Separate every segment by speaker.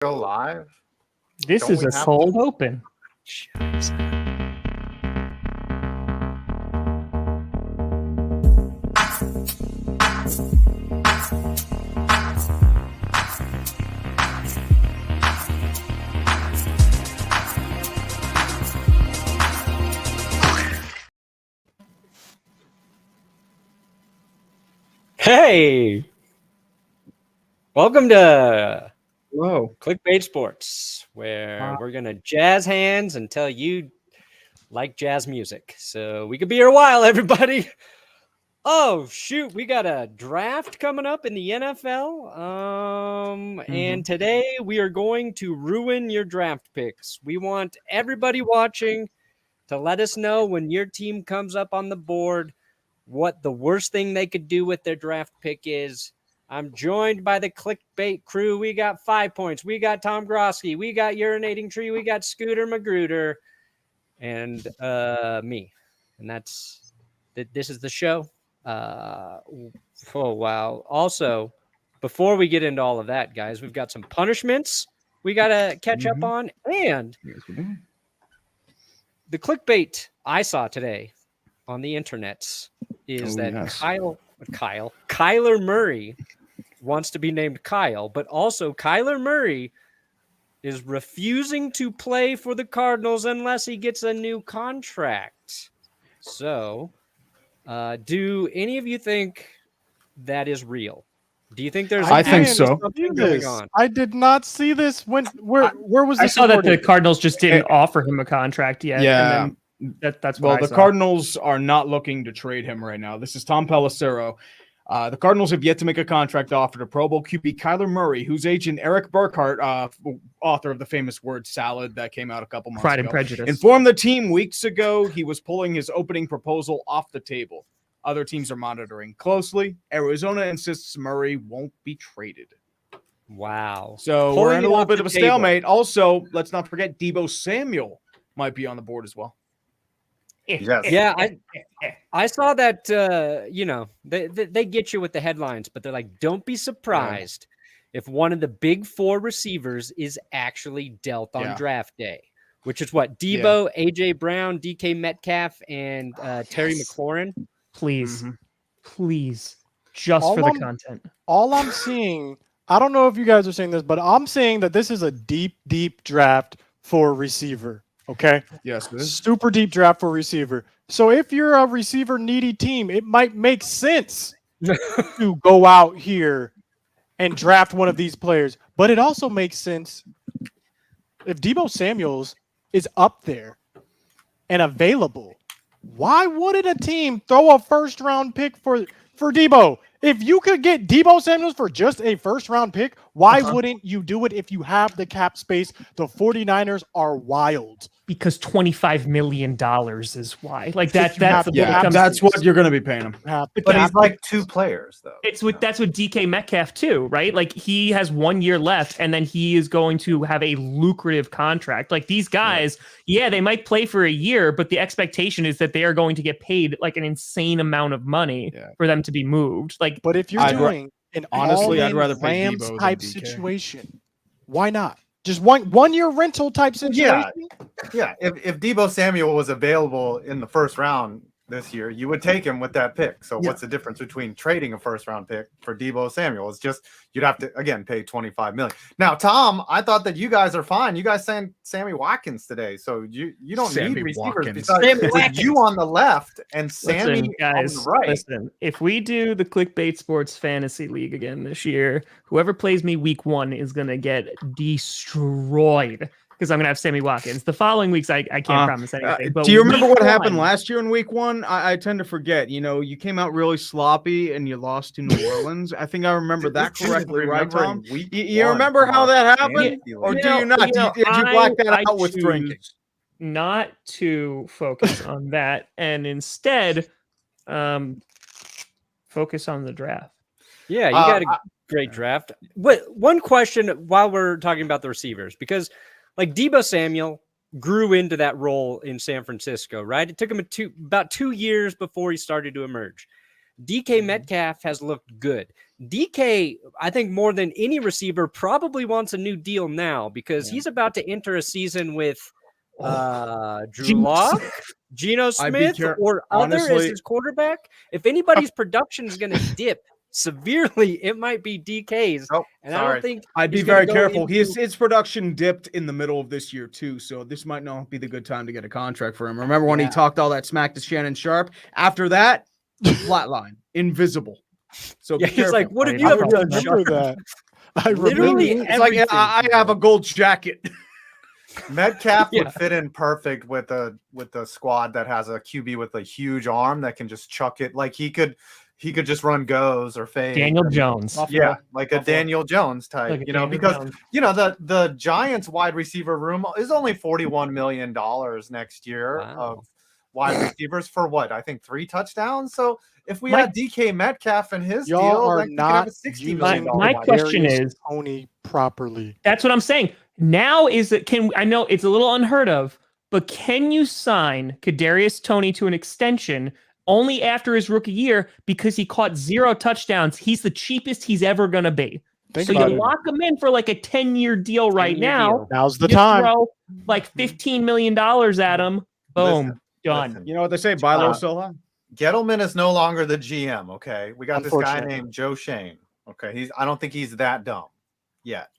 Speaker 1: Go live.
Speaker 2: This
Speaker 1: Don't
Speaker 2: is
Speaker 1: we
Speaker 2: a
Speaker 1: have
Speaker 2: cold open.
Speaker 3: Hey, welcome to
Speaker 2: Whoa.
Speaker 3: Clickbait Sports, where we're going to jazz hands and tell you like jazz music. So we could be here a while, everybody. Oh, shoot. We got a draft coming up in the NFL. And today we are going to ruin your draft picks. We want everybody watching to let us know when your team comes up on the board what the worst thing they could do with their draft pick is. I'm joined by the Clickbait crew. We got 5 points. We got Tom Grosky. We got Urinating Tree. We got Scooter Magruder. And me. And this is the show. Oh, wow. Also, before we get into all of that, guys, we've got some punishments we got to catch up on. And the clickbait I saw today on the internets is Kyler Murray wants to be named Kyle, but also Kyler Murray is refusing to play for the Cardinals unless he gets a new contract. So, do any of you think that is real? Do you think there's?
Speaker 4: I think so.
Speaker 3: Something going on?
Speaker 4: I did not see this. Where was this?
Speaker 2: I saw that the
Speaker 4: reported?
Speaker 2: Cardinals just didn't offer him a contract yet.
Speaker 5: Yeah.
Speaker 2: And then that's
Speaker 5: Well,
Speaker 2: what I
Speaker 5: the
Speaker 2: saw.
Speaker 5: Cardinals are not looking to trade him right now. This is Tom Pelissero. The Cardinals have yet to make a contract offer to Pro Bowl QB Kyler Murray, whose agent Eric Burkhart, author of the famous word salad that came out a couple months
Speaker 2: Pride
Speaker 5: ago,
Speaker 2: and Prejudice.
Speaker 5: informed the team weeks ago he was pulling his opening proposal off the table. Other teams are monitoring closely. Arizona insists Murray won't be traded.
Speaker 3: Wow.
Speaker 5: So
Speaker 3: Pulling
Speaker 5: we're in
Speaker 3: it
Speaker 5: a little
Speaker 3: off
Speaker 5: bit
Speaker 3: the
Speaker 5: of a
Speaker 3: table.
Speaker 5: stalemate. Also, let's not forget Deebo Samuel might be on the board as well.
Speaker 1: Yes.
Speaker 3: Yeah, I saw that. They get you with the headlines, but they're like, don't be surprised if one of the big four receivers is actually dealt on draft day, which is what Deebo, AJ Brown, DK Metcalf, and Terry McLaurin.
Speaker 2: Please, just
Speaker 4: All
Speaker 2: for the
Speaker 4: I'm-
Speaker 2: content.
Speaker 4: All I'm seeing, I don't know if you guys are saying this, but I'm saying that this is a deep draft for receiver. Okay.
Speaker 5: Yes, it is.
Speaker 4: Super deep draft for receiver. So if you're a receiver needy team, it might make sense to go out here and draft one of these players. But it also makes sense if Deebo Samuels is up there and available. Why wouldn't a team throw a first round pick for Deebo? If you could get Deebo Samuels for just a first round pick, why wouldn't you do it if you have the cap space? The 49ers are wild.
Speaker 2: Because $25 million is why. Like
Speaker 4: If you
Speaker 2: that's
Speaker 4: have-
Speaker 5: That's what you're going to be paying him.
Speaker 1: But he's like two players, though.
Speaker 2: that's what DK Metcalf too, right? Like he has 1 year left, and then he is going to have a lucrative contract. Like these guys, they might play for a year, but the expectation is that they are going to get paid like an insane amount of money for them to be moved. Like,
Speaker 4: But if you're doing an
Speaker 5: honestly, I'd
Speaker 4: all-in
Speaker 5: rather pay
Speaker 4: Rams
Speaker 5: Deebo than
Speaker 4: type
Speaker 5: DK.
Speaker 4: situation, why not? Just one year rental type situation.
Speaker 1: Yeah. If Deebo Samuel was available in the first round this year, you would take him with that pick. So what's the difference between trading a first round pick for Deebo Samuel? It's just you'd have to again pay $25 million. Now, Tom, I thought that you guys are fine. You guys saying Sammy Watkins today, so you don't
Speaker 5: Sammy
Speaker 1: need receivers
Speaker 5: Watkins.
Speaker 1: besides with you on the left and Sammy on the right.
Speaker 2: Listen, if we do the Clickbait Sports Fantasy League again this year, whoever plays me week 1 is going to get destroyed because I'm going to have Sammy Watkins. The following weeks, I can't promise anything. But
Speaker 5: Do you remember
Speaker 2: week
Speaker 5: what happened
Speaker 2: 1,
Speaker 5: last year in week 1? I tend to forget. You know, you came out really sloppy and you lost to New Orleans. I think I remember that correctly, right, Tom? You remember how that happened? Or do you not? Did you black that out with drinking?
Speaker 2: Not to focus on that and instead focus on the draft.
Speaker 3: Yeah, you got a great draft. But one question while we're talking about the receivers, because like Deebo Samuel grew into that role in San Francisco, right? It took him about 2 years before he started to emerge. DK Metcalf has looked good. DK, I think more than any receiver, probably wants a new deal now because he's about to enter a season with Drew Lock, Geno Smith, or other as his quarterback. If anybody's production is going to dip severely, it might be DK's.
Speaker 1: Oh,
Speaker 3: and I don't think
Speaker 5: I'd be very careful. His production dipped in the middle of this year too, so this might not be the good time to get a contract for him. Remember when he talked all that smack to Shannon Sharp? After that, flatline, invisible. So
Speaker 3: he's like, "What have you ever done?"
Speaker 4: That. I
Speaker 3: literally,
Speaker 5: it's like I have a gold jacket.
Speaker 1: Metcalf would fit in perfect with the squad that has a QB with a huge arm that can just chuck it. Like he could just run goes or fade.
Speaker 2: Daniel Jones.
Speaker 1: Yeah, like a Daniel Jones type, because the Giants wide receiver room is only $41 million next year of wide receivers for what? I think 3 touchdowns. So if we had DK Metcalf in his deal,
Speaker 4: are
Speaker 1: like
Speaker 4: not
Speaker 1: $60 million.
Speaker 2: My question is
Speaker 4: Tony properly.
Speaker 2: That's what I'm saying. Now I know it's a little unheard of, but can you sign Kadarius Toney to an extension only after his rookie year because he caught 0 touchdowns? He's the cheapest he's ever going to be. So you lock him in for like a 10-year deal right now.
Speaker 4: Now's the time.
Speaker 2: Throw like $15 million at him. Boom. Done.
Speaker 5: You know what they say? Buy low, sell high.
Speaker 1: Gettleman is no longer the GM. Okay, we got this guy named Joe Shane. Okay, I don't think he's that dumb yet.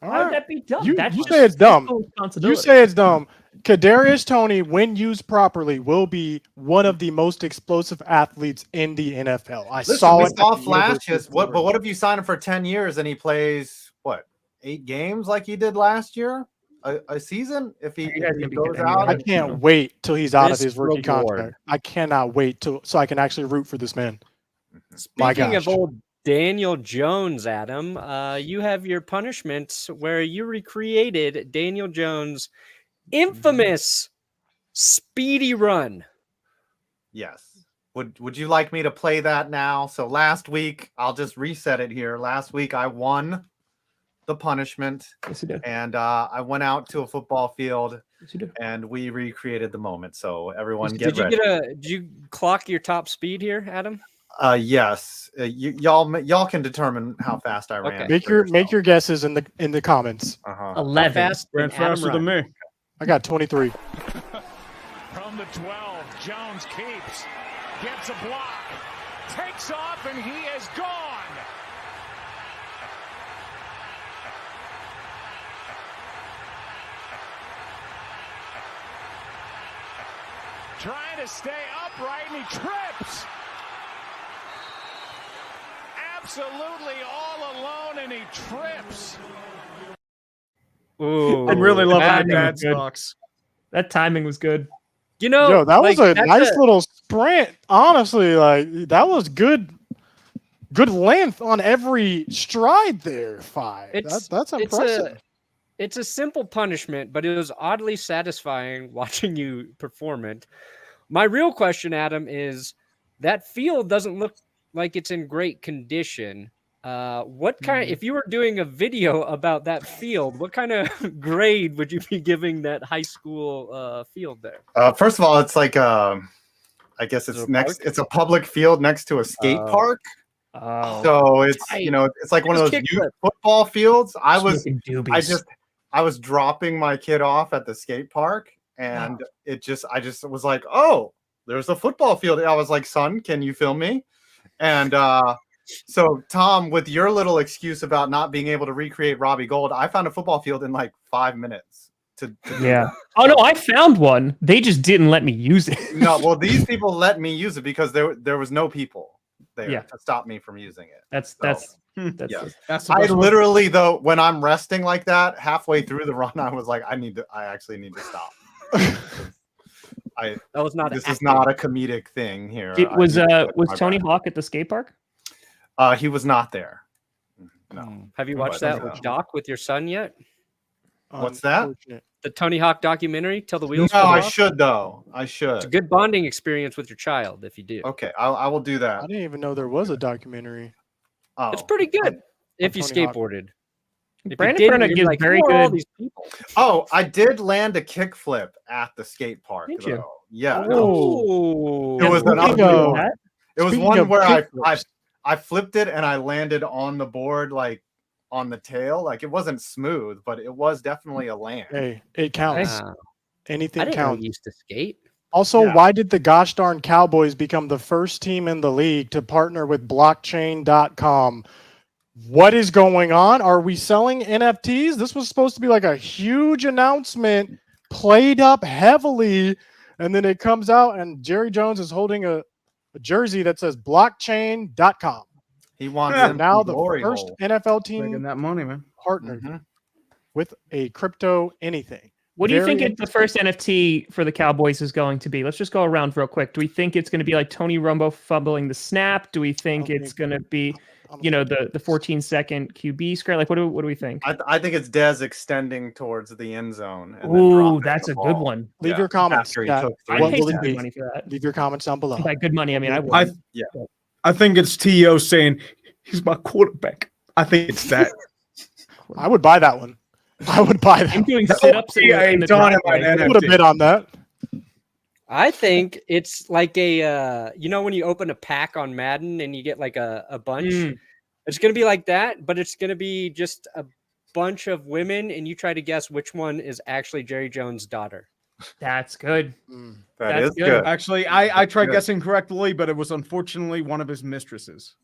Speaker 2: How would that be dumb?
Speaker 4: You say it's dumb. You say it's dumb. Kadarius Toney, when used properly, will be one of the most explosive athletes in the NFL.
Speaker 1: We saw flashes. But what if you sign him for 10 years and he plays 8 games like he did last year? A season? If he goes out,
Speaker 4: I can't wait till he's out of his rookie contract. I cannot wait so I can actually root for this man.
Speaker 3: Speaking of old Daniel Jones, Adam, you have your punishment where you recreated Daniel Jones' infamous speedy run.
Speaker 1: Yes. Would you like me to play that now? So last week, I'll just reset it here. Last week, I won the punishment.
Speaker 2: Yes, you did.
Speaker 1: And I went out to a football field and we recreated the moment. So everyone get ready.
Speaker 3: Did you clock your top speed here, Adam?
Speaker 1: Yes. Y'all can determine how fast I ran.
Speaker 4: Make your guesses in the comments.
Speaker 2: 11.
Speaker 3: Fast
Speaker 5: ran faster than me.
Speaker 4: I got 23.
Speaker 6: From the 12, Jones keeps, gets a block, takes off, and he is gone. Trying to stay upright, and he trips. Absolutely all alone, and he trips.
Speaker 3: Ooh,
Speaker 5: I'm really loving
Speaker 2: that
Speaker 5: the dad
Speaker 2: was good.
Speaker 5: stocks.
Speaker 2: That timing was good.
Speaker 3: You know,
Speaker 4: that was a nice little sprint. Honestly, that was good length on every stride there. 5. That's impressive.
Speaker 3: It's a simple punishment, but it was oddly satisfying watching you perform it. My real question, Adam, is that field doesn't look like it's in great condition. What kind? If you were doing a video about that field, what kind of grade would you be giving that high school field there?
Speaker 1: First of all, it's like I guess it's a public field next to a skate park. So it's it's like one of those youth football fields. I was dropping my kid off at the skate park, and I just was like, oh, there's a football field. I was like, son, can you film me? And so Tom, with your little excuse about not being able to recreate Robbie Gold, I found a football field in like 5 minutes.
Speaker 2: Oh no, I found one. They just didn't let me use it.
Speaker 1: No, well, these people let me use it because there was no people there to stop me from using it.
Speaker 2: That's
Speaker 1: I literally, though, when I'm resting like that, halfway through the run, I was like, I actually need to stop. This is not a comedic thing here.
Speaker 2: Was Tony Hawk at the skate park?
Speaker 1: He was not there. No.
Speaker 3: Have you watched that doc with your son yet?
Speaker 1: What's that?
Speaker 3: The Tony Hawk documentary, Till the Wheels
Speaker 1: No,
Speaker 3: Fall
Speaker 1: I
Speaker 3: Off?
Speaker 1: should though. I should.
Speaker 3: It's a good bonding experience with your child if you do.
Speaker 1: Okay, I will do that.
Speaker 4: I didn't even know there was a documentary.
Speaker 1: Oh,
Speaker 3: it's pretty good if you skateboarded.
Speaker 2: Brandon Brennan gives very good.
Speaker 1: Oh, I did land a kickflip at the skate park.
Speaker 2: Did you?
Speaker 1: Yeah.
Speaker 3: Oh,
Speaker 1: It was an It was
Speaker 4: Speaking
Speaker 1: one
Speaker 4: of
Speaker 1: where
Speaker 4: kickers.
Speaker 1: I flipped it and I landed on the board, like on the tail. Like it wasn't smooth, but it was definitely a land.
Speaker 4: Hey, it counts.
Speaker 3: Wow. I
Speaker 4: Anything
Speaker 3: didn't know
Speaker 4: counts.
Speaker 3: you used to skate.
Speaker 4: Also,
Speaker 1: Yeah.
Speaker 4: why did the gosh darn Cowboys become the first team in the league to partner with blockchain.com? What is going on? Are we selling NFTs? This was supposed to be like a huge announcement, played up heavily, and then it comes out and Jerry Jones is holding a jersey that says blockchain.com.
Speaker 1: He wants
Speaker 4: And
Speaker 1: him
Speaker 4: now
Speaker 1: to
Speaker 4: the
Speaker 1: glory
Speaker 4: first
Speaker 1: hole.
Speaker 4: NFL
Speaker 5: Making
Speaker 4: team
Speaker 5: that money, man.
Speaker 4: partnered
Speaker 1: Mhm.
Speaker 4: with a crypto anything.
Speaker 2: What do you
Speaker 4: Very
Speaker 2: think the first NFT for the Cowboys is going to be? Let's just go around real quick. Do we think it's going to be like Tony Romo fumbling the snap? Do we think it's going to be, the 14-second QB screen? Like, what do we think?
Speaker 1: I think it's Dez extending towards the end zone. And then
Speaker 2: Ooh,
Speaker 1: dropping
Speaker 2: that's
Speaker 1: the
Speaker 2: a good
Speaker 1: ball.
Speaker 2: one.
Speaker 4: Leave your comments.
Speaker 1: After he
Speaker 4: Chat.
Speaker 1: took
Speaker 2: I'd
Speaker 4: What
Speaker 2: pay
Speaker 4: will
Speaker 2: some
Speaker 4: it
Speaker 2: good
Speaker 4: be?
Speaker 2: money for that.
Speaker 4: Leave your comments down below.
Speaker 2: By good money, I mean I would.
Speaker 5: I think it's T.O. saying he's my quarterback. I think it's that.
Speaker 4: I would buy that one. I would buy that.
Speaker 2: I'm doing
Speaker 5: That
Speaker 2: sit-ups
Speaker 5: would be
Speaker 2: in
Speaker 5: a
Speaker 2: the
Speaker 5: dynamite
Speaker 2: driveway.
Speaker 5: NFT.
Speaker 4: I would have bid on that.
Speaker 3: I think it's like a when you open a pack on Madden and you get like a bunch. It's gonna be like that, but it's gonna be just a bunch of women, and you try to guess which one is actually Jerry Jones' daughter.
Speaker 2: That's good.
Speaker 1: That
Speaker 2: That's
Speaker 1: is
Speaker 2: good.
Speaker 1: good.
Speaker 5: Actually, I tried
Speaker 1: Good.
Speaker 5: guessing correctly, but it was unfortunately one of his mistresses.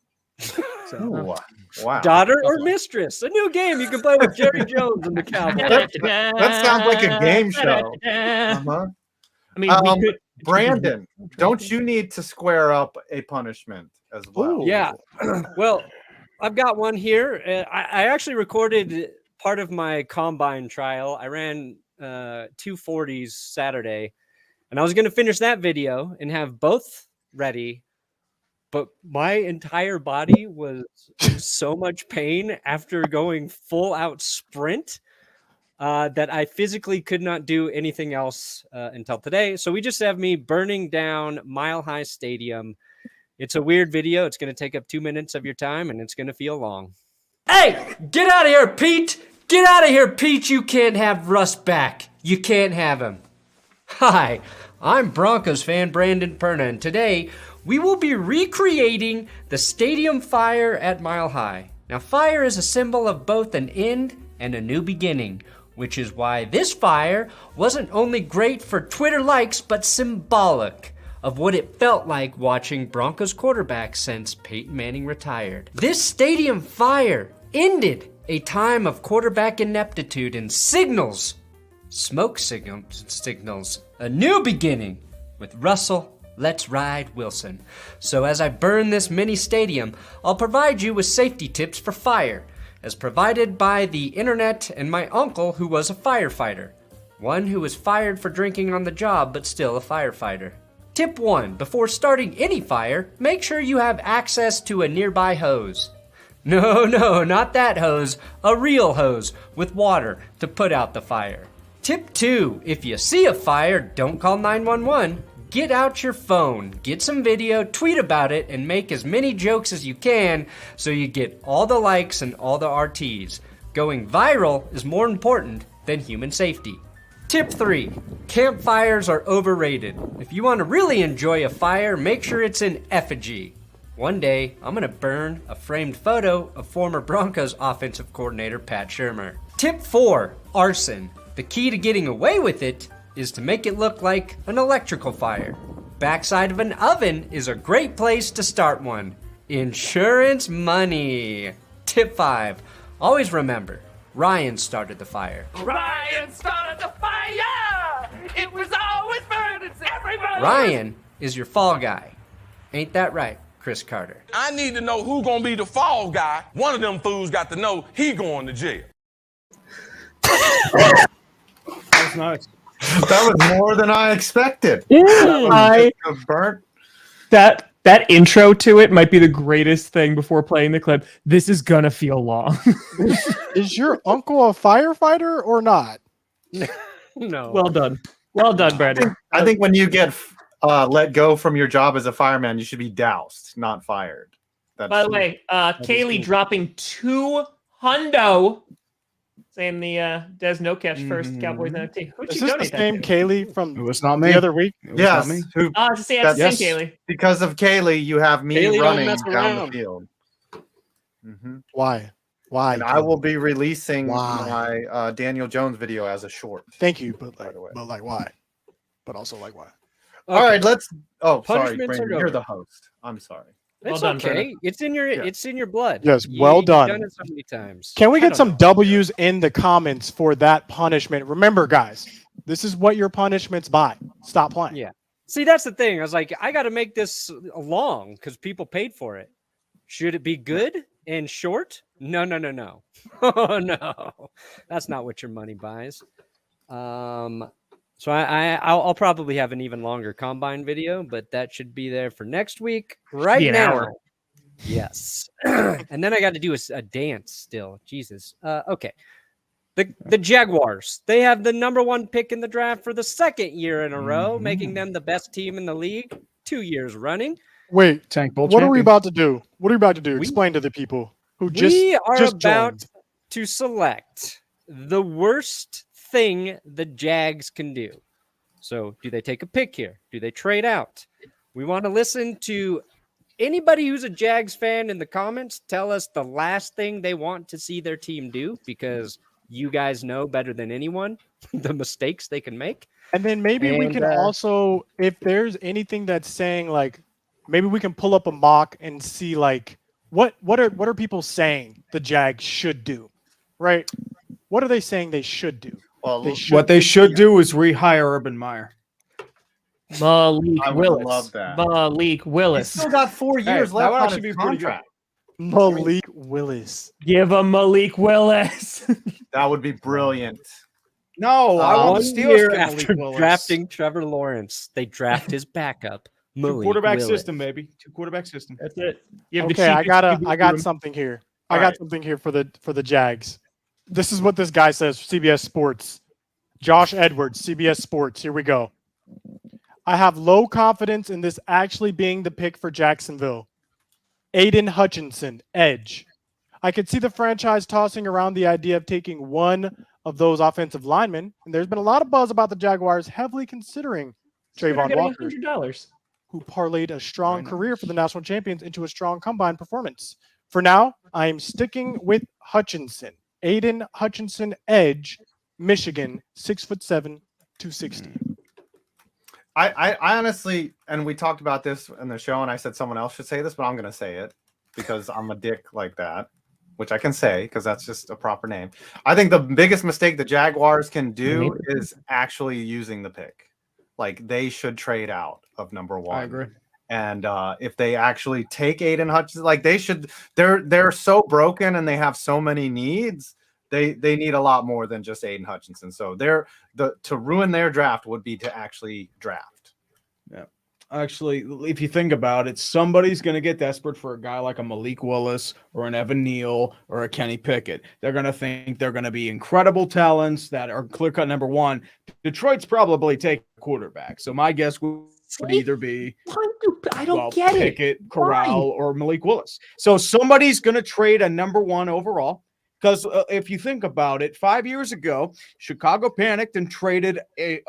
Speaker 1: Ooh, wow.
Speaker 3: Daughter or mistress? A new game you can play with Jerry Jones and the Cowboys.
Speaker 1: That sounds like a game show. Uh-huh.
Speaker 2: I mean, we could.
Speaker 1: Brandon, don't you need to square up a punishment as well?
Speaker 4: Ooh.
Speaker 3: Yeah. Well, I've got one here. I actually recorded part of my combine trial. I ran 240s Saturday, and I was going to finish that video and have both ready. But my entire body was in so much pain after going full out sprint that I physically could not do anything else until today. So we just have me burning down Mile High Stadium. It's a weird video. It's going to take up 2 minutes of your time, and it's going to feel long. Hey, get out of here, Pete! Get out of here, Pete! You can't have Russ back. You can't have him. Hi, I'm Broncos fan Brandon Perna, and today we will be recreating the stadium fire at Mile High. Now, fire is a symbol of both an end and a new beginning, which is why this fire wasn't only great for Twitter likes, but symbolic of what it felt like watching Broncos quarterback since Peyton Manning retired. This stadium fire ended a time of quarterback ineptitude and signals a new beginning with Russell Let's Ride Wilson. So as I burn this mini stadium, I'll provide you with safety tips for fire, as provided by the internet and my uncle who was a firefighter. One who was fired for drinking on the job, but still a firefighter. Tip 1. Before starting any fire, make sure you have access to a nearby hose. No, not that hose. A real hose with water to put out the fire. Tip 2. If you see a fire, don't call 911. Get out your phone, get some video, tweet about it, and make as many jokes as you can so you get all the likes and all the RTs. Going viral is more important than human safety. Tip 3. Campfires are overrated. If you want to really enjoy a fire, make sure it's in effigy. One day, I'm going to burn a framed photo of former Broncos offensive coordinator Pat Shurmur. Tip 4. Arson. The key to getting away with it is to make it look like an electrical fire. Backside of an oven is a great place to start one. Insurance money. Tip 5. Always remember, Ryan started the fire.
Speaker 6: Ryan started the fire! It was always burning, everybody!
Speaker 3: Ryan is your fall guy. Ain't that right, Chris Carter?
Speaker 7: I need to know who gonna be the fall guy. One of them fools got to know he going to jail.
Speaker 5: That's nice.
Speaker 1: That was more than I expected. Burnt.
Speaker 2: That intro to it might be the greatest thing before playing the clip. This is gonna feel long.
Speaker 4: Is your uncle a firefighter or not?
Speaker 3: No.
Speaker 2: Well done, Brandon.
Speaker 1: I think when you get let go from your job as a fireman, you should be doused, not fired.
Speaker 2: By the way, Kaylee dropping $200 saying the Des No Cash first Cowboys NFT. Who'd
Speaker 4: Is
Speaker 2: you
Speaker 4: this the
Speaker 2: donate that
Speaker 4: same
Speaker 2: to?
Speaker 4: Kaylee from
Speaker 5: It was not me.
Speaker 4: the other week?
Speaker 5: It was not me.
Speaker 1: Yes. Who?
Speaker 2: Oh, just say I've
Speaker 1: That's-
Speaker 2: seen Kaylee.
Speaker 1: Because of Kaylee, you have me
Speaker 3: Kaylee don't
Speaker 1: running
Speaker 3: mess
Speaker 1: down the
Speaker 3: around.
Speaker 1: field. Hmm
Speaker 4: Why? Why?
Speaker 1: And I will be releasing
Speaker 4: Why?
Speaker 1: my Daniel Jones video as a short.
Speaker 4: Thank you, but
Speaker 1: By the way.
Speaker 4: why? But also like why?
Speaker 1: All right, let's. Oh, sorry,
Speaker 3: Punishments are
Speaker 1: Brandon, you're
Speaker 3: over.
Speaker 1: the host. I'm sorry.
Speaker 2: Well
Speaker 3: It's
Speaker 2: done,
Speaker 3: okay.
Speaker 2: Brenna.
Speaker 3: It's in your
Speaker 1: Yeah.
Speaker 3: it's in your blood.
Speaker 4: Yes, well
Speaker 3: You've
Speaker 4: done.
Speaker 3: done it so many times.
Speaker 4: Can we
Speaker 3: I
Speaker 4: get
Speaker 3: don't
Speaker 4: some
Speaker 3: know.
Speaker 4: W's in the comments for that punishment? Remember, guys, this is what your punishment's by. Stop playing.
Speaker 3: Yeah. See, that's the thing. I was like, I got to make this long because people paid for it. Should it be good and short? No. Oh no, that's not what your money buys. So I'll probably have an even longer combine video, but that should be there for next week. Right
Speaker 2: be an
Speaker 3: now.
Speaker 2: hour.
Speaker 3: Yes. And then I got to do a dance still. Jesus. Okay. The Jaguars, they have the number 1 pick in the draft for the second year in a row, making them the best team in the league 2 years running.
Speaker 4: Wait,
Speaker 5: Tank Bowl
Speaker 4: what are we
Speaker 5: champion.
Speaker 4: about to do? What are we about to do?
Speaker 3: We-
Speaker 4: Explain to the people who just
Speaker 3: We are
Speaker 4: just
Speaker 3: about
Speaker 4: joined.
Speaker 3: to select the worst thing the Jags can do. So, do they take a pick here? Do they trade out? We want to listen to anybody who's a Jags fan in the comments. Tell us the last thing they want to see their team do, because you guys know better than anyone the mistakes they can make.
Speaker 4: And then maybe we
Speaker 3: And,
Speaker 4: can also, if there's anything that's saying like, maybe we can pull up a mock and see like what are people saying the Jags should do, right? What are they saying they should do?
Speaker 1: Well,
Speaker 5: What they should do is rehire Urban Meyer.
Speaker 2: Malik
Speaker 1: I would
Speaker 2: Willis.
Speaker 1: love that.
Speaker 2: Malik
Speaker 1: he's
Speaker 2: Willis.
Speaker 1: still got 4 years
Speaker 5: that
Speaker 1: left
Speaker 5: would
Speaker 1: on
Speaker 5: actually
Speaker 1: his
Speaker 5: be pretty good.
Speaker 1: contract.
Speaker 4: Malik Willis.
Speaker 2: Give him Malik Willis.
Speaker 1: That would be brilliant.
Speaker 5: No, I
Speaker 1: One
Speaker 5: want the
Speaker 3: One
Speaker 5: Steelers
Speaker 3: year
Speaker 5: to get
Speaker 3: after
Speaker 5: Malik Willis.
Speaker 3: drafting Trevor Lawrence, they draft his backup.
Speaker 5: Two
Speaker 3: Malik
Speaker 5: quarterback
Speaker 3: Willis.
Speaker 5: system, baby. 2 quarterback system.
Speaker 2: That's it. You have the
Speaker 4: Okay, I
Speaker 2: cheapest
Speaker 4: got
Speaker 2: room.
Speaker 4: something here.
Speaker 1: All
Speaker 4: I got
Speaker 1: right.
Speaker 4: something here for the Jags. This is what this guy says, CBS Sports. Josh Edwards, CBS Sports. Here we go. I have low confidence in this actually being the pick for Jacksonville. Aiden Hutchinson, edge. I could see the franchise tossing around the idea of taking one of those offensive linemen, and there's been a lot of buzz about the Jaguars heavily considering
Speaker 2: They're
Speaker 4: Trayvon
Speaker 2: getting
Speaker 4: Walker,
Speaker 2: $100.
Speaker 4: who parlayed a strong
Speaker 5: Very
Speaker 4: career for the national champions into a strong combine performance. For now, I am sticking with Hutchinson. Aiden Hutchinson, edge, Michigan, 6'7", 260.
Speaker 1: I honestly, and we talked about this in the show, and I said someone else should say this, but I'm going to say it because I'm a dick like that, which I can say because that's just a proper name. I think the biggest mistake the Jaguars can do is actually using the pick. Like, they should trade out of number 1.
Speaker 5: I agree.
Speaker 1: And if they actually take Aiden Hutchinson, like they should, they're so broken and they have so many needs. They need a lot more than just Aiden Hutchinson. So to ruin their draft would be to actually draft.
Speaker 5: Yeah. Actually, if you think about it, somebody's going to get desperate for a guy like a Malik Willis or an Evan Neal or a Kenny Pickett. They're going to think they're going to be incredible talents that are clear-cut number 1. Detroit's probably taking a quarterback. So my guess would either be
Speaker 2: I don't get it.
Speaker 5: Pickett, Corral, or Malik Willis. So somebody's going to trade a number 1 overall. Because if you think about it, 5 years ago, Chicago panicked and traded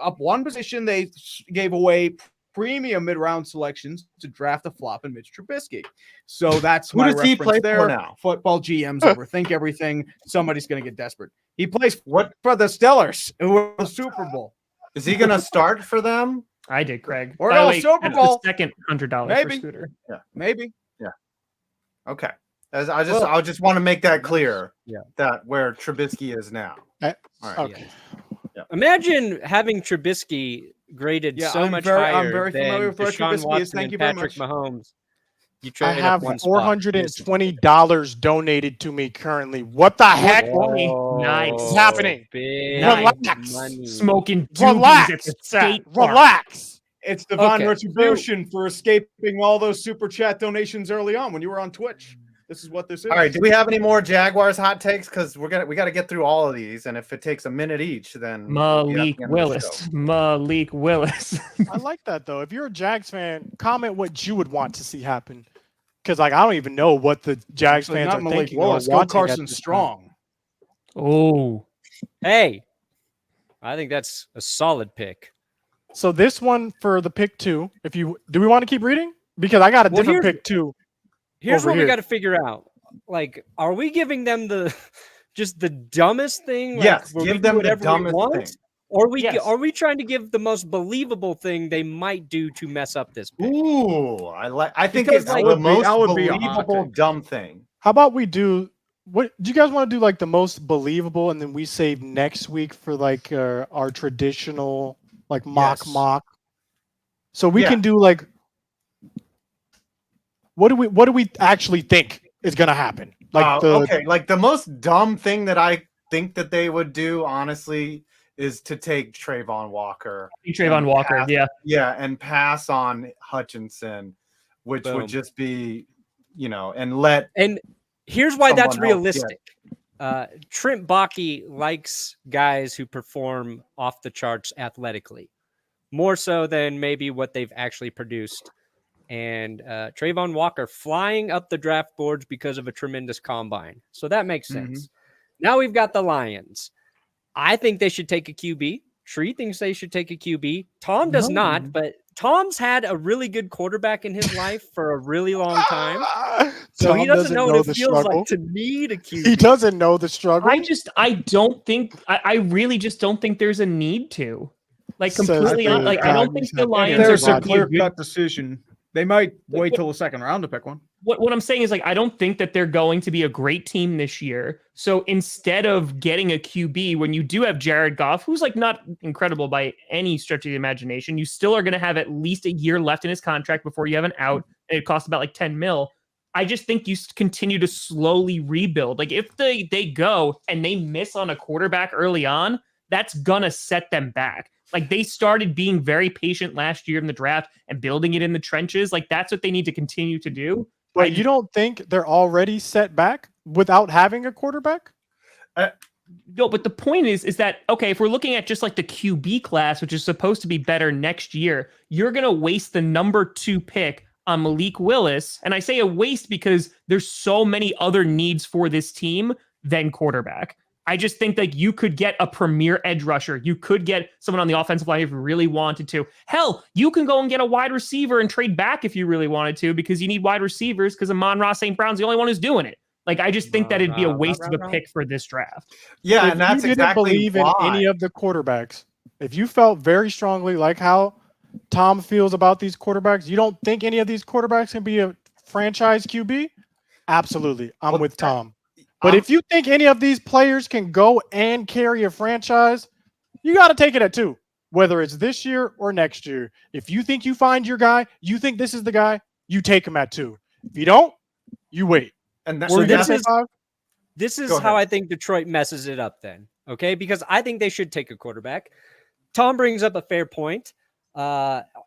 Speaker 5: up one position. They gave away premium mid-round selections to draft a flop in Mitch Trubisky. So that's
Speaker 1: Who
Speaker 5: my
Speaker 1: does he
Speaker 5: reference
Speaker 1: play
Speaker 5: there.
Speaker 1: for now?
Speaker 5: Football GMs overthink everything. Somebody's going to get desperate. He plays for the Steelers, who won the Super Bowl.
Speaker 1: Is he going to start for them?
Speaker 2: I did, Craig.
Speaker 5: Or
Speaker 2: By the
Speaker 5: no,
Speaker 2: way,
Speaker 5: Super
Speaker 2: that's
Speaker 5: Bowl.
Speaker 2: the second $100
Speaker 5: Maybe.
Speaker 2: for Scooter.
Speaker 5: Maybe.
Speaker 1: Okay. I just want to make that clear.
Speaker 3: Yeah.
Speaker 1: That where Trubisky is now. All right.
Speaker 4: Okay.
Speaker 3: Imagine having Trubisky graded
Speaker 5: Yeah,
Speaker 3: so
Speaker 5: I'm
Speaker 3: much
Speaker 5: very- I'm
Speaker 3: higher
Speaker 5: very familiar
Speaker 3: than
Speaker 5: with where
Speaker 3: Deshaun
Speaker 5: Trubisky is.
Speaker 3: Watson
Speaker 5: Thank
Speaker 3: and
Speaker 5: you very
Speaker 3: Patrick
Speaker 5: much.
Speaker 3: Mahomes. You
Speaker 4: I
Speaker 3: traded
Speaker 4: have
Speaker 3: up one spot.
Speaker 4: $420 donated to me currently. What the heck
Speaker 2: Nice.
Speaker 4: is happening?
Speaker 3: Big
Speaker 4: Relax.
Speaker 3: money.
Speaker 2: Smoking doobies at
Speaker 4: Relax.
Speaker 2: the skate park.
Speaker 4: Relax.
Speaker 5: It's divine
Speaker 3: Okay,
Speaker 5: retribution for escaping all those super chat donations early on when you were on Twitch. This is what this is.
Speaker 1: All right. Do we have any more Jaguars hot takes? Because we got to get through all of these, and if it takes a minute each, then we have to
Speaker 2: Malik
Speaker 1: end the show.
Speaker 2: Willis. Malik Willis.
Speaker 4: I like that though. If you're a Jags fan, comment what you would want to see happen. Because like I don't even know what the Jags
Speaker 5: Actually,
Speaker 4: fans
Speaker 5: not
Speaker 4: are
Speaker 5: Malik
Speaker 4: thinking.
Speaker 5: Willis.
Speaker 4: Or
Speaker 5: Go
Speaker 4: wanting at
Speaker 5: Carson
Speaker 4: this time.
Speaker 5: Strong.
Speaker 2: Oh,
Speaker 3: Hey, I think that's a solid pick.
Speaker 4: So this one for the pick 2, do we want to keep reading? Because I got a different pick 2.
Speaker 3: Here's
Speaker 4: over
Speaker 3: what we
Speaker 4: here.
Speaker 3: got to figure out. Like, are we giving them just the dumbest thing? Like,
Speaker 1: Yes,
Speaker 3: where
Speaker 1: give
Speaker 3: we do
Speaker 1: them the
Speaker 3: whatever we
Speaker 1: dumbest
Speaker 3: want?
Speaker 1: thing.
Speaker 3: Or
Speaker 2: Yes.
Speaker 3: are we trying to give the most believable thing they might do to mess up this pick?
Speaker 1: Ooh, I think
Speaker 3: Because,
Speaker 1: it's
Speaker 3: like,
Speaker 1: the most
Speaker 5: that would be a hot
Speaker 1: believable
Speaker 5: take.
Speaker 1: dumb thing.
Speaker 4: How about we do what do you guys want to do, like the most believable, and then we save next week for like our traditional like mock. So we can do like what do we actually think is gonna happen? Like
Speaker 1: okay, like the most dumb thing that I think that they would do, honestly, is to take Trayvon Walker.
Speaker 2: Trayvon Walker,
Speaker 1: Yeah, and pass on Hutchinson, which
Speaker 3: Boom.
Speaker 1: would just be, and let.
Speaker 3: And here's why that's
Speaker 1: someone else
Speaker 3: realistic. Trent Baalke likes guys who perform off the charts athletically, more so than maybe what they've actually produced. And Trayvon Walker flying up the draft boards because of a tremendous combine. So that makes sense. Now we've got the Lions. I think they should take a QB. Tree thinks they should take a QB. Tom does not, but Tom's had a really good quarterback in his life for a really long time. So
Speaker 4: Tom
Speaker 3: he doesn't know what it feels
Speaker 4: struggle.
Speaker 3: like to need a QB.
Speaker 4: He doesn't know the struggle.
Speaker 2: I really just don't think there's a need to. Like,
Speaker 4: Says
Speaker 2: completely
Speaker 4: the
Speaker 2: on, like, I don't think the Lions
Speaker 5: There's
Speaker 2: are
Speaker 5: a
Speaker 2: going to be a good
Speaker 5: clear-cut decision. They might wait till the second round to pick one.
Speaker 2: what I'm saying is, like, I don't think that they're going to be a great team this year. So instead of getting a QB, when you do have Jared Goff, who's like not incredible by any stretch of the imagination, you still are going to have at least a year left in his contract before you have an out, and it costs about like 10 mil. I just think you continue to slowly rebuild. Like, if they go and they miss on a quarterback early on, that's gonna set them back. Like, they started being very patient last year in the draft and building it in the trenches. Like, that's what they need to continue to do.
Speaker 4: But you don't think they're already set back without having a quarterback?
Speaker 2: No, but the point is that, okay, if we're looking at just like the QB class, which is supposed to be better next year, you're going to waste the number 2 pick on Malik Willis. And I say a waste because there's so many other needs for this team than quarterback. I just think that you could get a premier edge rusher. You could get someone on the offensive line if you really wanted to. Hell, you can go and get a wide receiver and trade back if you really wanted to, because you need wide receivers because Amon-Ra St. Brown's the only one who's doing it. Like, I just think that it'd be a waste of a pick for this draft.
Speaker 1: Yeah,
Speaker 4: If
Speaker 1: and that's
Speaker 4: you didn't
Speaker 1: exactly
Speaker 4: believe
Speaker 1: why.
Speaker 4: in any of the quarterbacks, if you felt very strongly like how Tom feels about these quarterbacks, you don't think any of these quarterbacks can be a franchise QB? Absolutely. I'm with Tom. But if you think any of these players can go and carry a franchise, you got to take it at 2, whether it's this year or next year. If you think you find your guy, you think this is the guy, you take him at 2. If you don't, you wait.
Speaker 1: And
Speaker 3: So this is
Speaker 1: Go
Speaker 3: how
Speaker 1: ahead.
Speaker 3: I think Detroit messes it up then. Okay, because I think they should take a quarterback. Tom brings up a fair point.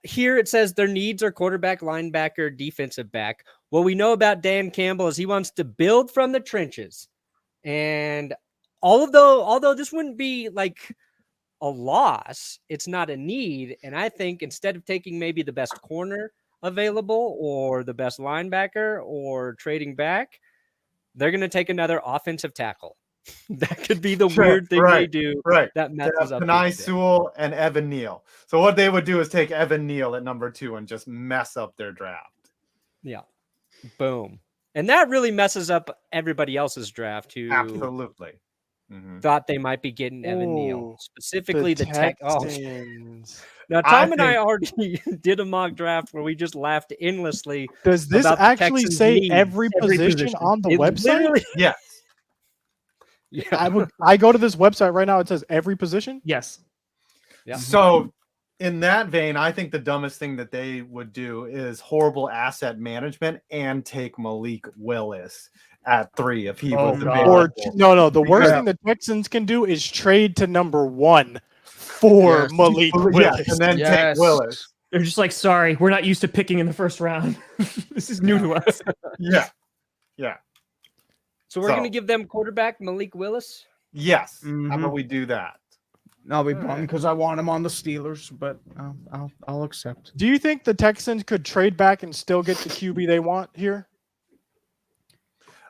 Speaker 3: Here it says their needs are quarterback, linebacker, defensive back. What we know about Dan Campbell is he wants to build from the trenches. And although this wouldn't be like a loss, it's not a need. And I think instead of taking maybe the best corner available or the best linebacker or trading back, they're going to take another offensive tackle. That could be the weird thing they do.
Speaker 1: Right.
Speaker 3: That messes up.
Speaker 1: Penei Sewell and Evan Neal. So what they would do is take Evan Neal at number 2 and just mess up their draft.
Speaker 3: Yeah. Boom. And that really messes up everybody else's draft who
Speaker 1: Absolutely.
Speaker 3: thought they might be getting Evan Neal.
Speaker 4: Ooh,
Speaker 3: Specifically the tech. Oh,
Speaker 4: Texans.
Speaker 3: now Tom and I already did a mock draft where we just laughed endlessly.
Speaker 4: Does this
Speaker 3: about the
Speaker 4: actually
Speaker 3: Texans'
Speaker 4: say
Speaker 3: needs.
Speaker 4: every position
Speaker 2: position.
Speaker 4: on the
Speaker 3: It
Speaker 4: website?
Speaker 3: literally-
Speaker 1: Yes.
Speaker 3: Yeah.
Speaker 4: I go to this website right now. It says every position.
Speaker 2: Yes.
Speaker 3: Yeah.
Speaker 1: So in that vein, I think the dumbest thing that they would do is horrible asset management and take Malik Willis at 3 if he was
Speaker 2: God.
Speaker 1: available.
Speaker 4: Or no. The worst
Speaker 1: Yeah.
Speaker 4: thing the Texans can do is trade to number 1 for
Speaker 5: Yes.
Speaker 4: Malik
Speaker 1: Yeah,
Speaker 4: Willis.
Speaker 1: and then take Willis.
Speaker 2: They're just like, sorry, we're not used to picking in the first round. This is new to us.
Speaker 1: Yeah. Yeah.
Speaker 3: So we're going to give them quarterback Malik Willis.
Speaker 1: Yes. How
Speaker 5: Mhm.
Speaker 1: about we do that?
Speaker 5: I'll be bummed because I want him on the Steelers, but I'll accept.
Speaker 4: Do you think the Texans could trade back and still get the QB they want here?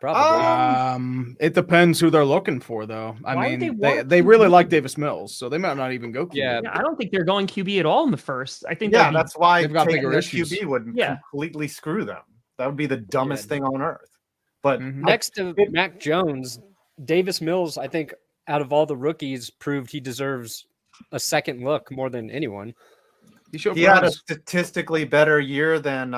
Speaker 3: Probably.
Speaker 5: It depends who they're looking for, though. I
Speaker 2: Why would
Speaker 5: mean,
Speaker 2: they want
Speaker 5: they really
Speaker 2: QB?
Speaker 5: like Davis Mills, so they might not even go QB.
Speaker 3: Yeah.
Speaker 2: Yeah, I don't think they're going QB at all in the first. I think
Speaker 1: Yeah,
Speaker 2: that'd be,
Speaker 1: that's why
Speaker 5: they've got
Speaker 1: taking
Speaker 5: bigger
Speaker 1: their
Speaker 5: issues.
Speaker 1: QB would
Speaker 2: Yeah.
Speaker 1: completely screw them. That would be the dumbest
Speaker 3: Yeah.
Speaker 1: thing on earth. But
Speaker 5: Mhm.
Speaker 3: Next to Mac Jones, Davis Mills, I think out of all the rookies, proved he deserves a second look more than anyone.
Speaker 1: he had a statistically better year than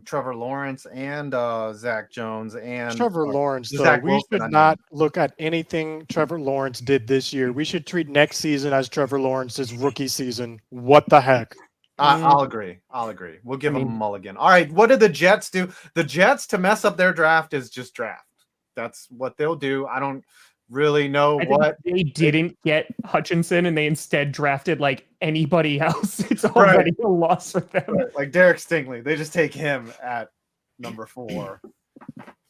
Speaker 1: Trevor Lawrence and Zach Jones and
Speaker 4: Trevor Lawrence, though,
Speaker 1: Zach
Speaker 4: we
Speaker 1: Wilson,
Speaker 4: should
Speaker 1: I mean.
Speaker 4: not look at anything Trevor Lawrence did this year. We should treat next season as Trevor Lawrence's rookie season. What the heck?
Speaker 1: I'll agree. We'll give them a mulligan. All right, what did the Jets do? The Jets, to mess up their draft, is just draft. That's what they'll do. I don't really know
Speaker 2: I think
Speaker 1: what
Speaker 2: they didn't get Hutchinson and they instead drafted like anybody else. It's already a loss for them.
Speaker 1: Right, like Derek Stingley. They just take him at number 4.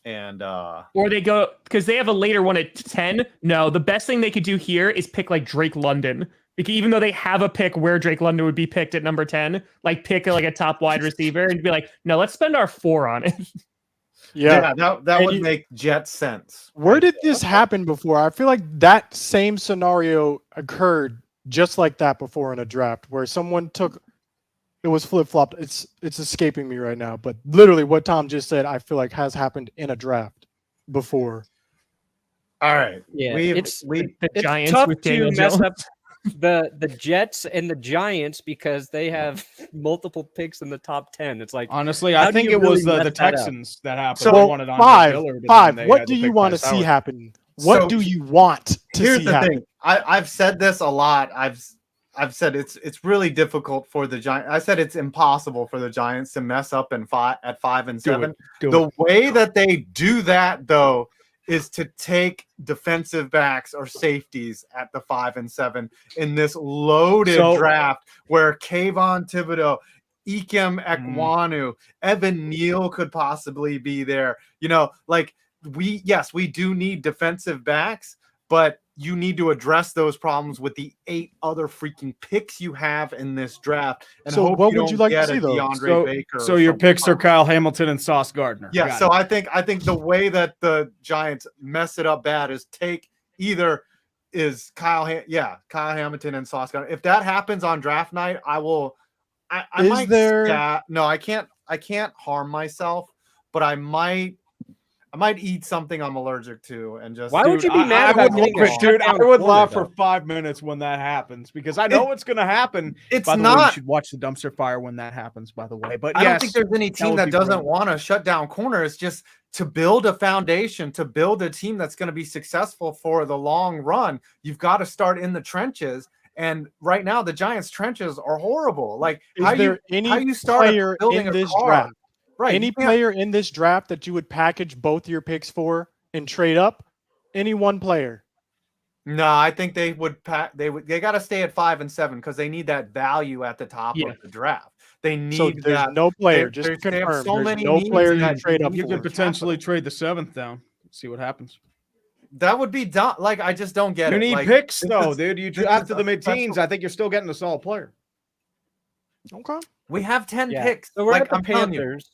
Speaker 1: And
Speaker 2: Or they go because they have a later one at 10. No, the best thing they could do here is pick like Drake London. Because even though they have a pick where Drake London would be picked at number 10, like pick like a top wide receiver and be like, no, let's spend our 4 on it.
Speaker 4: Yeah.
Speaker 1: that would make Jet sense.
Speaker 4: Where did this happen before? I feel like that same scenario occurred just like that before in a draft where someone took it was flip-flopped. It's escaping me right now, but literally what Tom just said I feel like has happened in a draft before.
Speaker 1: All right.
Speaker 3: Yeah,
Speaker 1: it's
Speaker 2: The
Speaker 3: it's
Speaker 2: Giants
Speaker 3: tough
Speaker 2: with
Speaker 3: to
Speaker 2: Daniel
Speaker 3: mess
Speaker 2: Jones.
Speaker 3: up the Jets and the Giants because they have multiple picks in the top 10. It's like
Speaker 5: Honestly,
Speaker 3: How
Speaker 5: I
Speaker 3: do
Speaker 5: think
Speaker 3: you
Speaker 5: it was
Speaker 3: really
Speaker 5: the
Speaker 3: mess that up?
Speaker 5: Texans that happened.
Speaker 4: So
Speaker 5: They wanted Andre
Speaker 4: five,
Speaker 5: Dillard, and
Speaker 4: five.
Speaker 5: then they
Speaker 4: What
Speaker 5: had
Speaker 4: do
Speaker 5: to
Speaker 4: you
Speaker 5: pick
Speaker 4: want to
Speaker 5: Bryce
Speaker 4: see
Speaker 5: Howard.
Speaker 4: happen? What
Speaker 1: So
Speaker 4: do you want to
Speaker 1: Here's
Speaker 4: see
Speaker 1: the
Speaker 4: happen?
Speaker 1: thing. I've said this a lot. I've said it's really difficult for the Giants. I said it's impossible for the Giants to mess up at 5 and 7. The way that they do that, though, is to take defensive backs or safeties at the 5 and 7 in this loaded draft where Kayvon Thibodeau, Ikem Ekwonu, Evan Neal could possibly be there. You know, like we do need defensive backs, but you need to address those problems with the 8 other freaking picks you have in this draft. And
Speaker 4: So
Speaker 1: hope
Speaker 4: what
Speaker 1: you
Speaker 4: would you
Speaker 1: don't
Speaker 4: like to
Speaker 1: get
Speaker 4: see,
Speaker 1: a
Speaker 4: though?
Speaker 1: DeAndre Baker.
Speaker 5: So
Speaker 1: or
Speaker 5: your
Speaker 1: something.
Speaker 5: picks are Kyle Hamilton and Sauce Gardner.
Speaker 1: Yeah,
Speaker 5: Got
Speaker 1: so
Speaker 5: it.
Speaker 1: I think the way that the Giants mess it up bad is take either is Kyle Hamilton and Sauce Gardner. If that happens on draft night, I might no, I can't harm myself, but I might eat something I'm allergic to and just
Speaker 3: Why would you be mad
Speaker 5: I
Speaker 3: about
Speaker 5: would
Speaker 3: getting
Speaker 5: love
Speaker 3: a
Speaker 5: it, dude. I
Speaker 3: shutdown
Speaker 5: would
Speaker 3: corner,
Speaker 5: laugh
Speaker 3: though?
Speaker 5: for 5 minutes when that happens because I know it's going to happen.
Speaker 1: It's
Speaker 5: By the way, you
Speaker 1: not.
Speaker 5: should watch the dumpster fire when that happens. By the way, but
Speaker 1: I don't think there's any team
Speaker 5: would
Speaker 1: that
Speaker 5: be
Speaker 1: doesn't
Speaker 5: brilliant.
Speaker 1: want to shut down corner. It's just to build a foundation, to build a team that's going to be successful for the long run. You've got to start in the trenches. And right now, the Giants' trenches are horrible. Like, how you start
Speaker 4: player
Speaker 1: building
Speaker 4: in
Speaker 1: a
Speaker 4: this
Speaker 1: car?
Speaker 4: draft?
Speaker 1: Right?
Speaker 4: Any player in this draft that you would package both your picks for and trade up? Any one player?
Speaker 1: No, I think they would. They got to stay at 5 and 7 because they need that value at the top of the draft. They need
Speaker 4: So there's
Speaker 1: that.
Speaker 4: no player. Just
Speaker 1: they
Speaker 4: to
Speaker 1: have
Speaker 4: confirm,
Speaker 1: so
Speaker 4: there's
Speaker 1: many
Speaker 4: no
Speaker 1: needs
Speaker 4: player
Speaker 1: that
Speaker 4: you trade up
Speaker 5: You
Speaker 4: for.
Speaker 5: could potentially trade the 7th down. See what happens.
Speaker 1: That would be dumb. Like, I just don't get
Speaker 5: You
Speaker 1: it.
Speaker 5: need
Speaker 1: Like,
Speaker 5: picks
Speaker 1: this
Speaker 5: though,
Speaker 1: is-
Speaker 5: dude. You
Speaker 1: this
Speaker 5: after
Speaker 1: is
Speaker 5: the
Speaker 1: a
Speaker 5: mid-teens,
Speaker 1: special-
Speaker 5: I think you're still getting a solid player.
Speaker 4: Okay.
Speaker 1: We have 10
Speaker 3: Yeah.
Speaker 1: picks.
Speaker 3: So we're
Speaker 1: Like,
Speaker 3: at the
Speaker 1: I'm telling you.
Speaker 3: Panthers,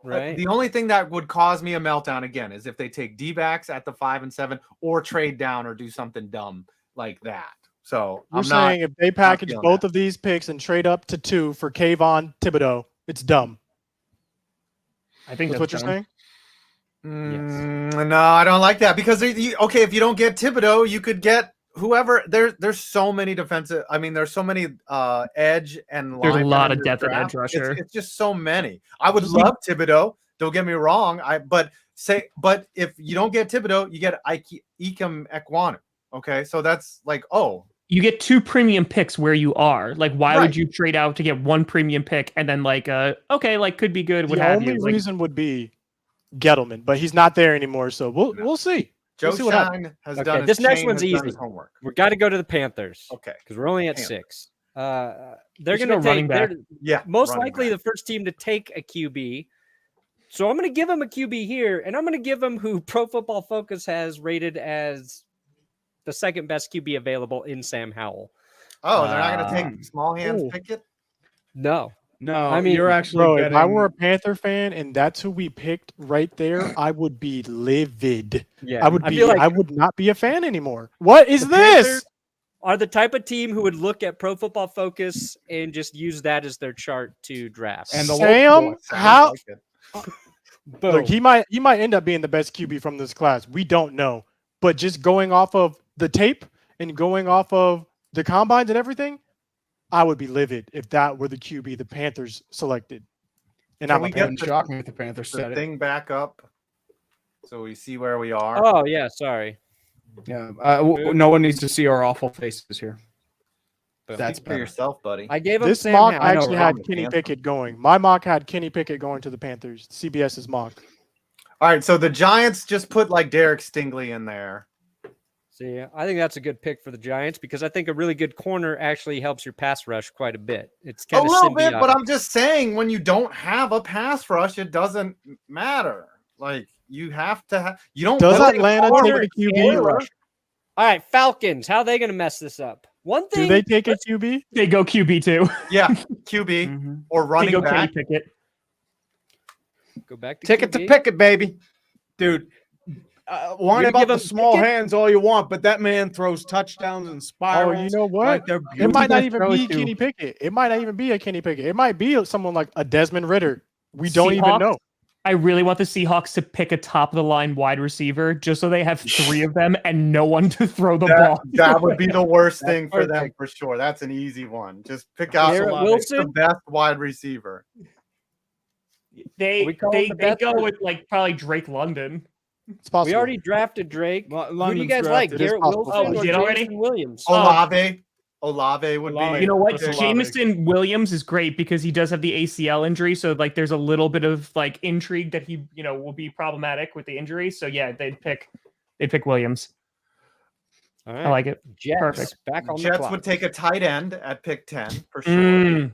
Speaker 3: right?
Speaker 1: The only thing that would cause me a meltdown again is if they take D-backs at the 5 and 7 or trade down or do something dumb like that. So
Speaker 4: You're
Speaker 1: I'm
Speaker 4: saying if they package
Speaker 1: feeling
Speaker 4: both
Speaker 1: that.
Speaker 4: of these picks and trade up to 2 for Kayvon Thibodeau, it's dumb.
Speaker 2: I think
Speaker 4: That's what you're saying?
Speaker 1: No, I don't like that because if you don't get Thibodeau, you could get whoever. There's so many defensive. I mean, there's so many edge and
Speaker 2: There's a
Speaker 1: linemen
Speaker 2: lot
Speaker 1: in
Speaker 2: of
Speaker 1: this
Speaker 2: depth at
Speaker 1: draft.
Speaker 2: edge rusher.
Speaker 1: It's just so many. I would love Thibodeau. Don't get me wrong. But if you don't get Thibodeau, you get Ikem Ekwonu. Okay, so that's like, oh,
Speaker 2: you get 2 premium picks where you are. Like, why
Speaker 1: Right.
Speaker 2: would you trade out to get 1 premium pick and then like okay, like could be good, what
Speaker 4: The
Speaker 2: have
Speaker 4: only
Speaker 2: you? Like,
Speaker 4: reason would be Gettleman, but he's not there anymore, so we'll see.
Speaker 1: Joe
Speaker 4: We'll see what happens.
Speaker 1: Shine has
Speaker 3: Okay,
Speaker 1: done.
Speaker 3: this
Speaker 1: his
Speaker 3: next
Speaker 1: chain,
Speaker 3: one's
Speaker 1: has done his
Speaker 3: easy.
Speaker 1: homework.
Speaker 3: We got to go to the Panthers.
Speaker 1: Okay,
Speaker 3: Because we're only at
Speaker 1: Panthers.
Speaker 3: 6. They're
Speaker 2: We should
Speaker 3: going to
Speaker 2: go running
Speaker 3: take
Speaker 2: back.
Speaker 1: yeah,
Speaker 3: most
Speaker 1: running
Speaker 3: likely
Speaker 1: back.
Speaker 3: the first team to take a QB. So I'm going to give him a QB here, and I'm going to give him who Pro Football Focus has rated as the second best QB available in Sam Howell.
Speaker 1: Oh, they're not going to take small hands
Speaker 4: Ooh.
Speaker 1: Pickett.
Speaker 3: No,
Speaker 5: No,
Speaker 3: I mean,
Speaker 5: you're actually
Speaker 4: Bro,
Speaker 5: getting.
Speaker 4: if I were a Panther fan and that's who we picked right there, I would be livid.
Speaker 3: Yeah,
Speaker 4: I would
Speaker 3: I
Speaker 4: be.
Speaker 3: feel like
Speaker 4: I would not be a fan anymore. What is
Speaker 3: the
Speaker 4: this?
Speaker 3: Panthers are the type of team who would look at Pro Football Focus and just use that as their chart to draft.
Speaker 5: And the
Speaker 4: Sam,
Speaker 1: Sounds
Speaker 4: how?
Speaker 1: like it.
Speaker 3: Boom.
Speaker 4: Look, he might end up being the best QB from this class. We don't know, but just going off of the tape and going off of the combines and everything, I would be livid if that were the QB the Panthers selected. And
Speaker 1: Can
Speaker 4: I'm
Speaker 1: we
Speaker 4: a
Speaker 1: get
Speaker 5: Wouldn't
Speaker 4: Panther.
Speaker 5: shock me if the Panthers
Speaker 1: The
Speaker 5: said it.
Speaker 1: thing back up so we see where we are.
Speaker 3: Oh yeah, sorry.
Speaker 5: Yeah. No one needs to see our awful faces here.
Speaker 3: Boom.
Speaker 5: That's
Speaker 1: Speak for
Speaker 5: better.
Speaker 1: yourself, buddy.
Speaker 3: I gave him
Speaker 4: This
Speaker 3: Sam
Speaker 4: mock
Speaker 3: Howell.
Speaker 1: I know,
Speaker 4: actually
Speaker 1: Ron
Speaker 4: had
Speaker 1: the
Speaker 4: Kenny
Speaker 1: Panther.
Speaker 4: Pickett going. My mock had Kenny Pickett going to the Panthers. CBS's mock.
Speaker 1: All right, so the Giants just put like Derek Stingley in there.
Speaker 3: See, I think that's a good pick for the Giants because I think a really good corner actually helps your pass rush quite a bit. It's
Speaker 1: A
Speaker 3: kind of
Speaker 1: little bit, but
Speaker 3: symbiotic.
Speaker 1: I'm just saying when you don't have a pass rush, it doesn't matter. Like you have to have. You don't.
Speaker 4: Does
Speaker 1: build
Speaker 4: Atlanta
Speaker 3: corner
Speaker 4: take a
Speaker 3: and
Speaker 4: QB?
Speaker 3: rush. All right, Falcons. How are they going to mess this up? One
Speaker 4: Do
Speaker 3: thing.
Speaker 4: they take a QB?
Speaker 2: They go QB too.
Speaker 1: Yeah, QB
Speaker 5: Mhm.
Speaker 1: or
Speaker 2: They
Speaker 1: running
Speaker 2: go Kenny
Speaker 1: back.
Speaker 2: Pickett.
Speaker 3: Go back to
Speaker 5: Ticket to
Speaker 3: QB.
Speaker 5: Pickett, baby. Dude, whine
Speaker 3: You're
Speaker 5: about
Speaker 3: gonna
Speaker 5: the
Speaker 3: give him
Speaker 5: small
Speaker 3: Pickett?
Speaker 5: hands all you want, but that man throws touchdowns and
Speaker 4: Oh,
Speaker 5: spirals.
Speaker 4: you know what?
Speaker 5: Like they're
Speaker 4: It
Speaker 5: beautiful.
Speaker 4: might not
Speaker 2: gonna
Speaker 4: even
Speaker 2: throw
Speaker 4: be
Speaker 2: it to?
Speaker 4: Kenny Pickett. It might not even be a Kenny Pickett. It might be someone like a Desmond Ritter. We don't even
Speaker 2: Seahawks?
Speaker 4: know.
Speaker 2: I really want the Seahawks to pick a top of the line wide receiver just so they have 3 of them and no one to throw the ball.
Speaker 1: That would be the worst
Speaker 3: That's
Speaker 1: thing for them
Speaker 3: perfect.
Speaker 1: for sure. That's an easy one. Just pick out
Speaker 3: Garrett
Speaker 1: the
Speaker 3: Wilson.
Speaker 1: best wide receiver.
Speaker 2: They
Speaker 3: We call
Speaker 2: they,
Speaker 3: him the
Speaker 2: they
Speaker 3: best
Speaker 2: go
Speaker 3: one.
Speaker 2: with like probably Drake London.
Speaker 4: It's possible.
Speaker 3: We already drafted Drake. Who do you
Speaker 5: London's
Speaker 3: guys like?
Speaker 5: drafted.
Speaker 3: Garrett
Speaker 4: possible.
Speaker 3: Wilson
Speaker 2: Oh,
Speaker 3: or
Speaker 2: we did already?
Speaker 3: Jameson Williams?
Speaker 1: Olave would
Speaker 5: Olave.
Speaker 1: be.
Speaker 2: You know what?
Speaker 5: Chris Olave.
Speaker 2: Jameson Williams is great because he does have the ACL injury, so like there's a little bit of like intrigue that he will be problematic with the injury. So yeah, they'd pick Williams.
Speaker 3: All
Speaker 2: I
Speaker 3: right.
Speaker 2: like it.
Speaker 3: Jets
Speaker 2: Perfect.
Speaker 3: back on the
Speaker 1: Jets
Speaker 3: clock.
Speaker 1: would take a tight end at pick 10 for sure.
Speaker 2: Mm.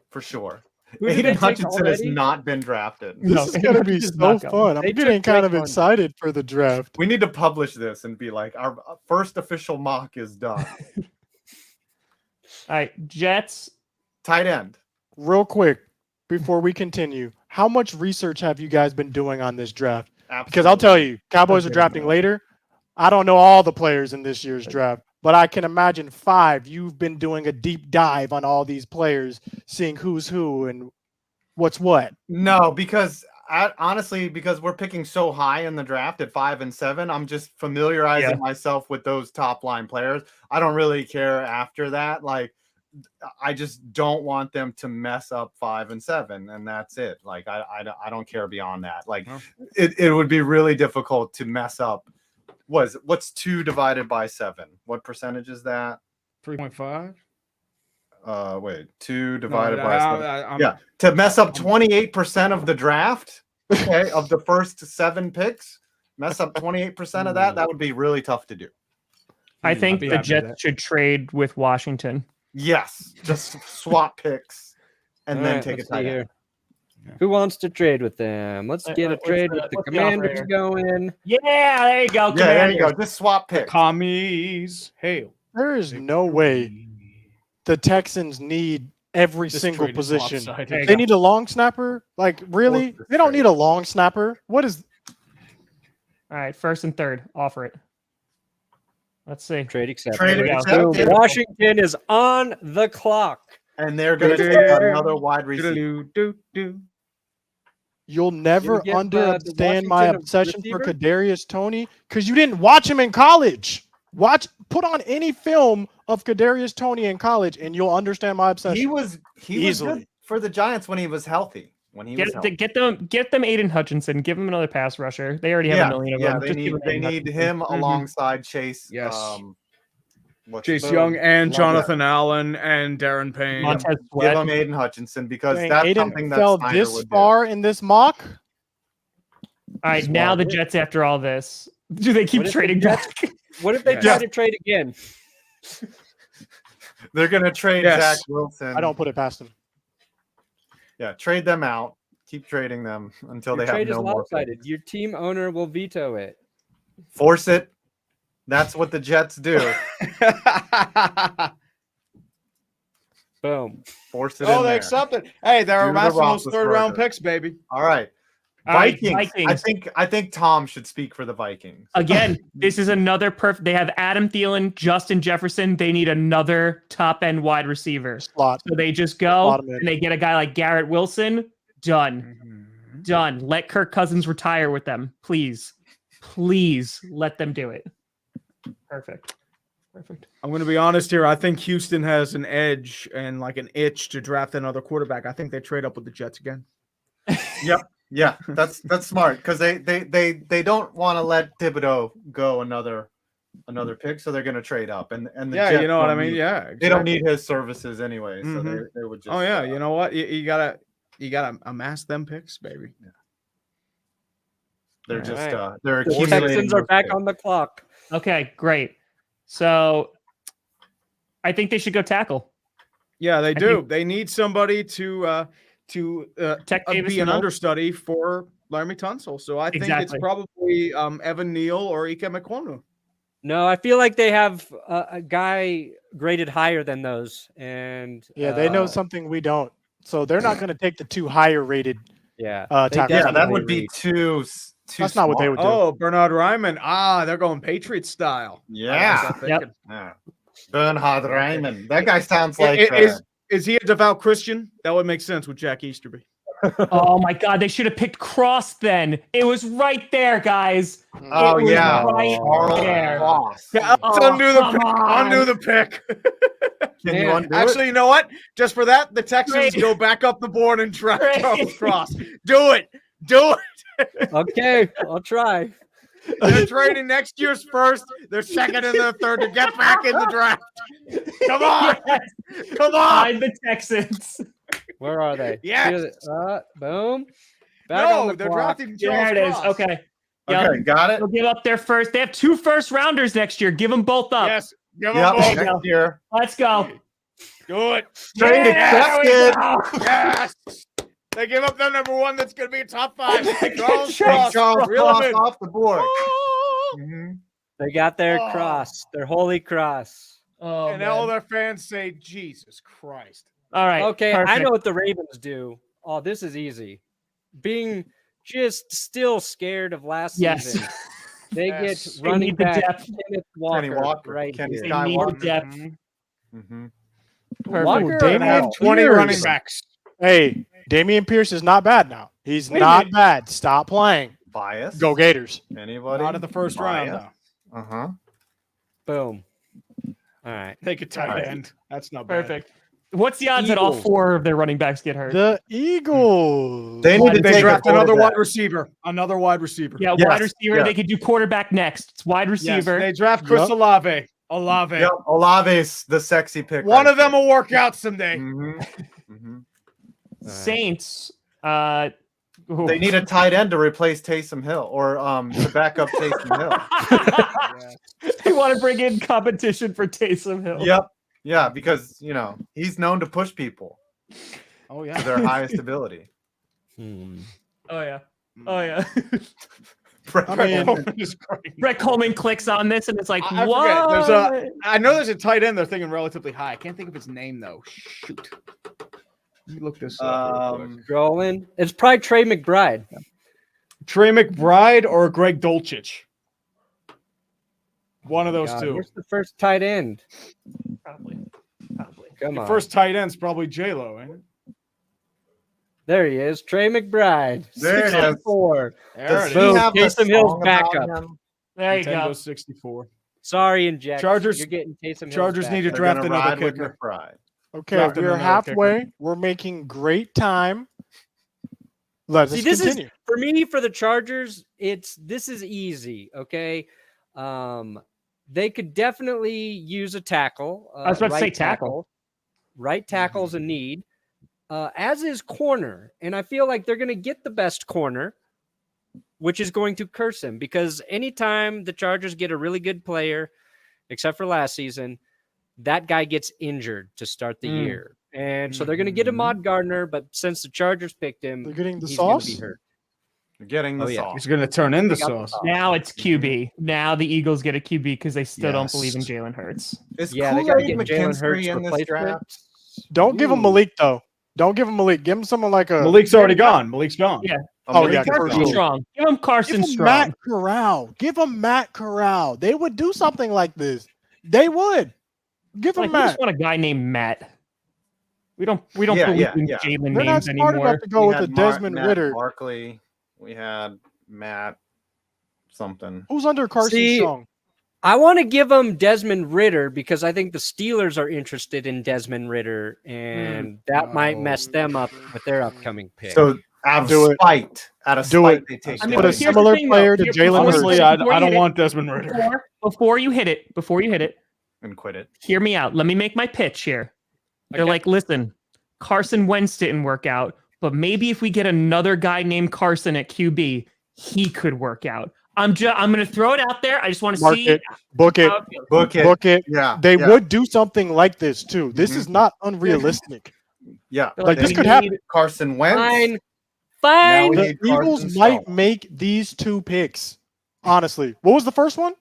Speaker 1: For sure.
Speaker 3: Who did they
Speaker 1: Aiden
Speaker 3: take
Speaker 1: Hutchinson has
Speaker 3: already?
Speaker 1: not been drafted.
Speaker 2: No,
Speaker 4: This is gonna be
Speaker 2: it's
Speaker 4: so
Speaker 2: not going.
Speaker 4: fun. I'm
Speaker 3: They
Speaker 4: getting
Speaker 3: took
Speaker 4: kind
Speaker 3: Drake
Speaker 4: of
Speaker 3: London.
Speaker 4: excited for the draft.
Speaker 1: We need to publish this and be like, our first official mock is done.
Speaker 2: All right, Jets.
Speaker 1: Tight end.
Speaker 4: Real quick, before we continue, how much research have you guys been doing on this draft? Because I'll tell you, Cowboys are
Speaker 2: Okay.
Speaker 4: drafting later. I don't know all the players in this year's draft, but I can imagine 5. You've been doing a deep dive on all these players, seeing who's who and what's what.
Speaker 1: No, because honestly, because we're picking so high in the draft at 5 and 7, I'm just familiarizing myself with those top line players. I don't really care after that. Like, I just don't want them to mess up 5 and 7, and that's it. Like, I don't care beyond that. Like, it would be really difficult to mess up. What's 2 divided by 7? What percentage is that?
Speaker 5: 3.5.
Speaker 1: Wait, 2 divided by 7.
Speaker 5: I'm-
Speaker 1: Yeah, to mess up 28% of the draft, okay, of the first 7 picks, mess up 28% of that. That would be really tough to do.
Speaker 2: I
Speaker 5: I'd
Speaker 2: think
Speaker 5: be
Speaker 2: the
Speaker 5: happy with that.
Speaker 2: Jets should trade with Washington.
Speaker 1: Yes, just swap picks and
Speaker 3: All
Speaker 1: then
Speaker 3: right,
Speaker 1: take a
Speaker 3: let's see
Speaker 1: tight end.
Speaker 3: here. Who wants to trade with them? Let's get a
Speaker 2: what's
Speaker 3: trade
Speaker 2: the-
Speaker 3: with the
Speaker 2: what's the
Speaker 3: Commanders
Speaker 2: offer
Speaker 3: going.
Speaker 2: Yeah, there you go.
Speaker 1: Yeah, there you go.
Speaker 2: Commanders.
Speaker 1: Just swap picks.
Speaker 5: Commies. Hail.
Speaker 4: There is no way the Texans need every
Speaker 5: This
Speaker 4: single
Speaker 5: trade is
Speaker 4: position.
Speaker 5: lopsided.
Speaker 2: There you
Speaker 4: They
Speaker 2: go.
Speaker 4: need a long snapper? Like, really?
Speaker 1: What's this
Speaker 4: They don't
Speaker 1: trade?
Speaker 4: need a long snapper. What is
Speaker 2: All right, first and third. Offer it. Let's see.
Speaker 3: Trade accepted.
Speaker 1: Trade
Speaker 2: we go.
Speaker 1: accepted.
Speaker 3: Washington is on the clock.
Speaker 1: And they're going to take another wide receiver.
Speaker 5: Do-do-do-do.
Speaker 4: You'll never
Speaker 3: get, the
Speaker 4: understand my
Speaker 3: Washington
Speaker 4: obsession for
Speaker 3: receiver?
Speaker 4: Kadarius Toney because you didn't watch him in college. Put on any film of Kadarius Toney in college, and you'll understand my obsession.
Speaker 1: He was
Speaker 4: Easily.
Speaker 1: good for the Giants when he was healthy. When he was healthy.
Speaker 2: Get them Aiden Hutchinson. Give him another pass rusher. They already have a million of them.
Speaker 1: they
Speaker 2: Just
Speaker 1: need
Speaker 2: give him
Speaker 1: they
Speaker 2: Aiden
Speaker 1: need
Speaker 2: Hutchinson.
Speaker 1: him alongside Chase.
Speaker 5: Yes.
Speaker 1: Chase
Speaker 5: Chase Young and
Speaker 1: Love
Speaker 5: Jonathan Allen and Darren Payne.
Speaker 2: Montez
Speaker 1: Give
Speaker 2: Sweat.
Speaker 1: him Aiden Hutchinson because
Speaker 4: Dang,
Speaker 1: that's
Speaker 4: Aiden
Speaker 1: something that
Speaker 4: fell
Speaker 1: Snyder
Speaker 4: this
Speaker 1: would
Speaker 4: far in this mock.
Speaker 2: All right, now the Jets. After all this, do they keep
Speaker 3: What if the
Speaker 2: trading
Speaker 3: Jets-
Speaker 2: back?
Speaker 3: What if they
Speaker 5: Yeah.
Speaker 3: try to trade again?
Speaker 1: do. They're going to trade
Speaker 5: Yes.
Speaker 1: Zach Wilson.
Speaker 4: I don't put it past him.
Speaker 1: Yeah, trade them out. Keep trading them until
Speaker 3: Your
Speaker 1: they have
Speaker 3: trade is
Speaker 1: no more.
Speaker 3: lopsided. Your team owner will veto it.
Speaker 1: Force it. That's what the Jets do.
Speaker 3: Boom.
Speaker 1: Force it
Speaker 5: Oh,
Speaker 1: in
Speaker 5: they
Speaker 1: there.
Speaker 5: accepted. Hey, they're
Speaker 1: Do the
Speaker 5: amassing those
Speaker 1: Roethlisberger.
Speaker 5: third-round picks, baby.
Speaker 1: All right.
Speaker 2: All right,
Speaker 1: Vikings. I think Tom should speak for the Vikings.
Speaker 2: Again, this is another perfect. They have Adam Thielen, Justin Jefferson. They need another top-end wide receiver.
Speaker 4: Slot.
Speaker 2: So they just go
Speaker 4: Slot him in.
Speaker 2: and they get a guy like Garrett Wilson. Done. Done. Let Kirk Cousins retire with them. Please. Please let them do it. Perfect.
Speaker 5: I'm going to be honest here. I think Houston has an edge and like an itch to draft another quarterback. I think they trade up with the Jets again.
Speaker 1: Yep. Yeah, that's smart because they don't want to let Thibodeau go another pick, so they're going to trade up. And the
Speaker 5: Yeah,
Speaker 1: Jets
Speaker 5: you know what I
Speaker 1: don't
Speaker 5: mean?
Speaker 1: need-
Speaker 5: Yeah,
Speaker 1: They don't
Speaker 5: exactly.
Speaker 1: need his services anyway, so
Speaker 5: Mhm.
Speaker 1: they would just.
Speaker 5: Oh yeah, you know what? You gotta amass them picks, baby.
Speaker 1: They're
Speaker 3: All
Speaker 1: just
Speaker 3: right.
Speaker 1: they're
Speaker 3: The
Speaker 1: accumulating.
Speaker 3: Texans are
Speaker 1: those
Speaker 3: back
Speaker 1: picks.
Speaker 3: on the clock.
Speaker 2: Okay, great. So I think they should go tackle.
Speaker 5: Yeah, they
Speaker 2: I
Speaker 5: do.
Speaker 2: think-
Speaker 5: They need somebody to
Speaker 2: Protect Davis
Speaker 5: be an
Speaker 2: Mills.
Speaker 5: understudy for Laramie Tunsil. So I think
Speaker 2: Exactly.
Speaker 5: it's probably Evan Neal or Ike Mekwonu.
Speaker 3: No, I feel like they have a guy graded higher than those, and
Speaker 4: Yeah, they know something we don't. So they're not going to take the 2 higher rated.
Speaker 3: Yeah,
Speaker 4: tackle.
Speaker 1: Yeah, that
Speaker 3: definitely
Speaker 1: would be
Speaker 3: read.
Speaker 1: too.
Speaker 4: That's not what they would do.
Speaker 5: Oh, Bernard Ryman. They're going Patriots style.
Speaker 1: Yeah.
Speaker 2: Yep.
Speaker 1: Yeah. Bernhard Reimann. That guy sounds like.
Speaker 5: Is he a devout Christian? That would make sense with Jack Easterby.
Speaker 2: Oh my God, they should have picked Cross then. It was right there, guys.
Speaker 1: Oh
Speaker 2: It was
Speaker 1: yeah,
Speaker 2: right
Speaker 1: Charles
Speaker 2: there.
Speaker 1: Cross.
Speaker 5: Yeah, let's
Speaker 2: Oh,
Speaker 5: undo the
Speaker 2: come
Speaker 5: pick.
Speaker 2: on.
Speaker 5: Undo the pick.
Speaker 1: Can you
Speaker 3: Yeah,
Speaker 1: undo
Speaker 5: Actually, you know what? Just for that, the Texans
Speaker 2: Great.
Speaker 5: go back up the board and draft
Speaker 2: Great.
Speaker 5: Charles Cross. Do it. Do it.
Speaker 3: Okay, I'll try.
Speaker 5: They're trading next year's first, their second, and their third to get back in the draft. Come on.
Speaker 2: Yes.
Speaker 5: Come on.
Speaker 2: Find the Texans.
Speaker 3: Where are they?
Speaker 5: Yes.
Speaker 3: Boom. Back on
Speaker 5: No,
Speaker 3: the
Speaker 5: they're
Speaker 3: clock.
Speaker 5: drafting
Speaker 2: There
Speaker 5: Charles
Speaker 2: it is.
Speaker 5: Cross.
Speaker 2: Okay. Yep.
Speaker 1: Okay, got it.
Speaker 2: They'll give up their first. They have 2 first rounders next year. Give them both up.
Speaker 5: Yes. Give
Speaker 1: Yep,
Speaker 5: them both.
Speaker 1: next year.
Speaker 2: Let's go.
Speaker 5: Do it.
Speaker 1: Trade
Speaker 2: Yeah,
Speaker 1: accepted.
Speaker 2: there we go.
Speaker 5: Yes. They give up their number 1 that's going to be a top 5. Charles
Speaker 1: Take
Speaker 5: Cross.
Speaker 1: Charles
Speaker 5: Reel him
Speaker 1: Cross
Speaker 5: in.
Speaker 1: off the board.
Speaker 5: Oh.
Speaker 1: Mhm.
Speaker 3: They got their
Speaker 5: Oh.
Speaker 3: cross, their holy cross.
Speaker 2: Oh,
Speaker 5: And
Speaker 2: man.
Speaker 5: all their fans say, Jesus Christ.
Speaker 2: All right.
Speaker 3: Okay, I
Speaker 2: perfect.
Speaker 3: know what the Ravens do. Oh, this is easy. Being just still scared of last
Speaker 2: Yes.
Speaker 3: season. They
Speaker 5: Yes.
Speaker 3: get
Speaker 2: They
Speaker 3: running
Speaker 2: need the
Speaker 3: back
Speaker 2: depth.
Speaker 3: Kenneth Walker,
Speaker 1: Walker,
Speaker 3: right
Speaker 1: Kenny
Speaker 3: here.
Speaker 2: They need the
Speaker 1: Skywalker.
Speaker 2: depth.
Speaker 1: Mhm.
Speaker 2: Perfect.
Speaker 3: Walker
Speaker 4: Damian
Speaker 3: had
Speaker 5: 20
Speaker 4: Pierce.
Speaker 5: running backs.
Speaker 4: Hey, Damian Pierce is not bad now. He's
Speaker 5: Wait a
Speaker 4: not
Speaker 5: minute.
Speaker 4: bad. Stop playing.
Speaker 1: Bias.
Speaker 4: Go Gators.
Speaker 1: Anybody?
Speaker 5: Not in the first round,
Speaker 1: Bias?
Speaker 5: though.
Speaker 1: Uh-huh.
Speaker 3: Boom. All right.
Speaker 5: Take a tight
Speaker 1: Right.
Speaker 5: end. That's not bad.
Speaker 2: Perfect. What's the odds that all
Speaker 3: Eagles.
Speaker 2: 4 of their running backs get hurt?
Speaker 4: The Eagles.
Speaker 1: They need to
Speaker 5: They
Speaker 1: take
Speaker 5: draft
Speaker 1: a
Speaker 5: another
Speaker 1: quarterback.
Speaker 5: wide receiver. Another wide receiver.
Speaker 2: Yeah,
Speaker 1: Yes,
Speaker 2: wide receiver.
Speaker 1: yes.
Speaker 2: They could do quarterback next. It's wide
Speaker 5: Yes,
Speaker 2: receiver.
Speaker 5: they draft Chris
Speaker 4: Yep.
Speaker 5: Olave. Olave.
Speaker 1: Yep, Olave's the sexy pick.
Speaker 5: One
Speaker 1: right
Speaker 5: of them
Speaker 1: there.
Speaker 5: will work out someday.
Speaker 1: Mhm. Mhm.
Speaker 2: Saints.
Speaker 1: They need a tight end to replace Taysom Hill or to back up Taysom Hill.
Speaker 2: They want to bring in competition for Taysom Hill.
Speaker 1: Yep. Yeah, because he's known to push people
Speaker 5: Oh
Speaker 1: to
Speaker 5: yeah.
Speaker 1: their highest ability.
Speaker 3: Hmm.
Speaker 2: Oh yeah. Oh yeah.
Speaker 4: I mean,
Speaker 5: It's great.
Speaker 2: Brett Coleman clicks on this and it's like,
Speaker 5: I
Speaker 2: what?
Speaker 5: forget. I know there's a tight end they're thinking relatively high. I can't think of his name though. Shoot. Let me look this up. Real quick.
Speaker 3: Scrolling. It's probably Trey McBride.
Speaker 5: Trey McBride or Greg Dulcich. One of those
Speaker 3: God,
Speaker 5: two.
Speaker 3: where's the first tight end?
Speaker 2: Probably.
Speaker 3: Come
Speaker 5: The
Speaker 3: on.
Speaker 5: first tight end's probably J-Lo, ain't it?
Speaker 3: There he is. Trey McBride.
Speaker 1: There it is.
Speaker 3: 64.
Speaker 5: There
Speaker 1: Does
Speaker 5: it
Speaker 1: he
Speaker 5: is.
Speaker 3: Boom.
Speaker 1: have a
Speaker 3: Taysom Hill's
Speaker 1: song about
Speaker 3: backup.
Speaker 1: him?
Speaker 2: There you
Speaker 5: Nintendo
Speaker 2: go.
Speaker 5: 64.
Speaker 3: Sorry, Inject.
Speaker 5: Chargers-
Speaker 3: You're getting Taysom Hill's
Speaker 5: Chargers need to
Speaker 3: backup.
Speaker 1: They're
Speaker 5: draft
Speaker 1: gonna
Speaker 5: another
Speaker 1: ride with
Speaker 5: kicker.
Speaker 1: McBride.
Speaker 4: okay,
Speaker 5: Drafting
Speaker 4: we're
Speaker 5: another
Speaker 4: halfway.
Speaker 5: kicker.
Speaker 4: We're making great time. Let's
Speaker 3: See, this
Speaker 4: continue.
Speaker 3: is for me for the Chargers. This is easy. Okay, they could definitely use a tackle.
Speaker 2: I was about to say
Speaker 3: right
Speaker 2: tackle.
Speaker 3: Right tackle's a need, as is corner, and I feel like they're going to get the best corner, which is going to curse him because anytime the Chargers get a really good player, except for last season, that guy gets injured to start the year. And so they're going to get Ahmad Gardner, but since the Chargers picked him,
Speaker 4: They're getting the
Speaker 3: he's going to
Speaker 4: sauce.
Speaker 3: be hurt.
Speaker 1: You're getting the
Speaker 3: Oh, yeah.
Speaker 1: sauce.
Speaker 5: He's going to turn into
Speaker 3: They got the
Speaker 5: sauce.
Speaker 3: sauce.
Speaker 2: Now it's QB. Now the Eagles get a QB because they still don't
Speaker 5: Yes.
Speaker 2: believe in Jalen Hurts.
Speaker 1: Is
Speaker 3: Yeah, they got to
Speaker 1: Kool-Aid
Speaker 3: get Jalen Hurts
Speaker 1: McKinstry in this
Speaker 3: replacement.
Speaker 1: draft?
Speaker 4: Don't give him Malik though. Don't give him Malik. Give him someone like a
Speaker 5: Malik's already gone. Malik's gone.
Speaker 2: Yeah.
Speaker 4: Oh yeah,
Speaker 1: Carson
Speaker 2: Carson Strong. Give him Carson
Speaker 4: Give him
Speaker 2: Strong.
Speaker 4: Matt Corral. Give him Matt Corral. They would do something like this. They would. Give him
Speaker 2: Like, we
Speaker 4: Matt.
Speaker 2: just want a guy named Matt. We don't
Speaker 1: Yeah,
Speaker 2: believe
Speaker 1: yeah,
Speaker 2: in
Speaker 1: yeah.
Speaker 2: Jalen
Speaker 4: They're not
Speaker 2: names
Speaker 4: smart
Speaker 2: anymore.
Speaker 4: enough to go
Speaker 1: We
Speaker 4: with a
Speaker 1: had
Speaker 4: Desmond
Speaker 1: Matt
Speaker 4: Ritter.
Speaker 1: Barkley. We had Matt something.
Speaker 4: Who's under Carson
Speaker 3: See,
Speaker 4: Strong?
Speaker 3: I want to give them Desmond Ritter because I think the Steelers are interested in Desmond Ritter, and that might mess them up with their upcoming pick.
Speaker 1: So out
Speaker 4: Do
Speaker 1: of
Speaker 4: it.
Speaker 1: spite,
Speaker 4: Do it.
Speaker 1: they take
Speaker 2: I mean,
Speaker 4: Put a
Speaker 2: but here's the
Speaker 4: similar
Speaker 2: thing,
Speaker 4: player
Speaker 2: though.
Speaker 4: to
Speaker 2: Here-
Speaker 4: Jalen
Speaker 2: before-
Speaker 5: Honestly,
Speaker 4: Hurts.
Speaker 5: I
Speaker 2: before you
Speaker 5: don't
Speaker 2: hit
Speaker 5: want Desmond Ritter.
Speaker 2: Before you hit it,
Speaker 1: and quit it.
Speaker 2: hear me out. Let me make my pitch here. They're
Speaker 3: Okay.
Speaker 2: like, listen, Carson Wentz didn't work out, but maybe if we get another guy named Carson at QB, he could work out. I'm going to throw it out there. I just want to
Speaker 4: Mark
Speaker 2: see
Speaker 4: it. Book it.
Speaker 2: how it feels.
Speaker 1: Book it.
Speaker 4: Book it.
Speaker 1: Yeah.
Speaker 4: They
Speaker 1: yeah,
Speaker 4: would do something like this too. This
Speaker 1: Mhm.
Speaker 4: is not unrealistic.
Speaker 1: Yeah.
Speaker 2: They're
Speaker 4: Like,
Speaker 2: we
Speaker 4: this could
Speaker 2: need-
Speaker 4: happen.
Speaker 1: Carson Wentz.
Speaker 3: Fine.
Speaker 1: Now we
Speaker 4: The
Speaker 1: need Carson
Speaker 4: Eagles
Speaker 1: Strong.
Speaker 4: might make these two picks. Honestly, what was the first one?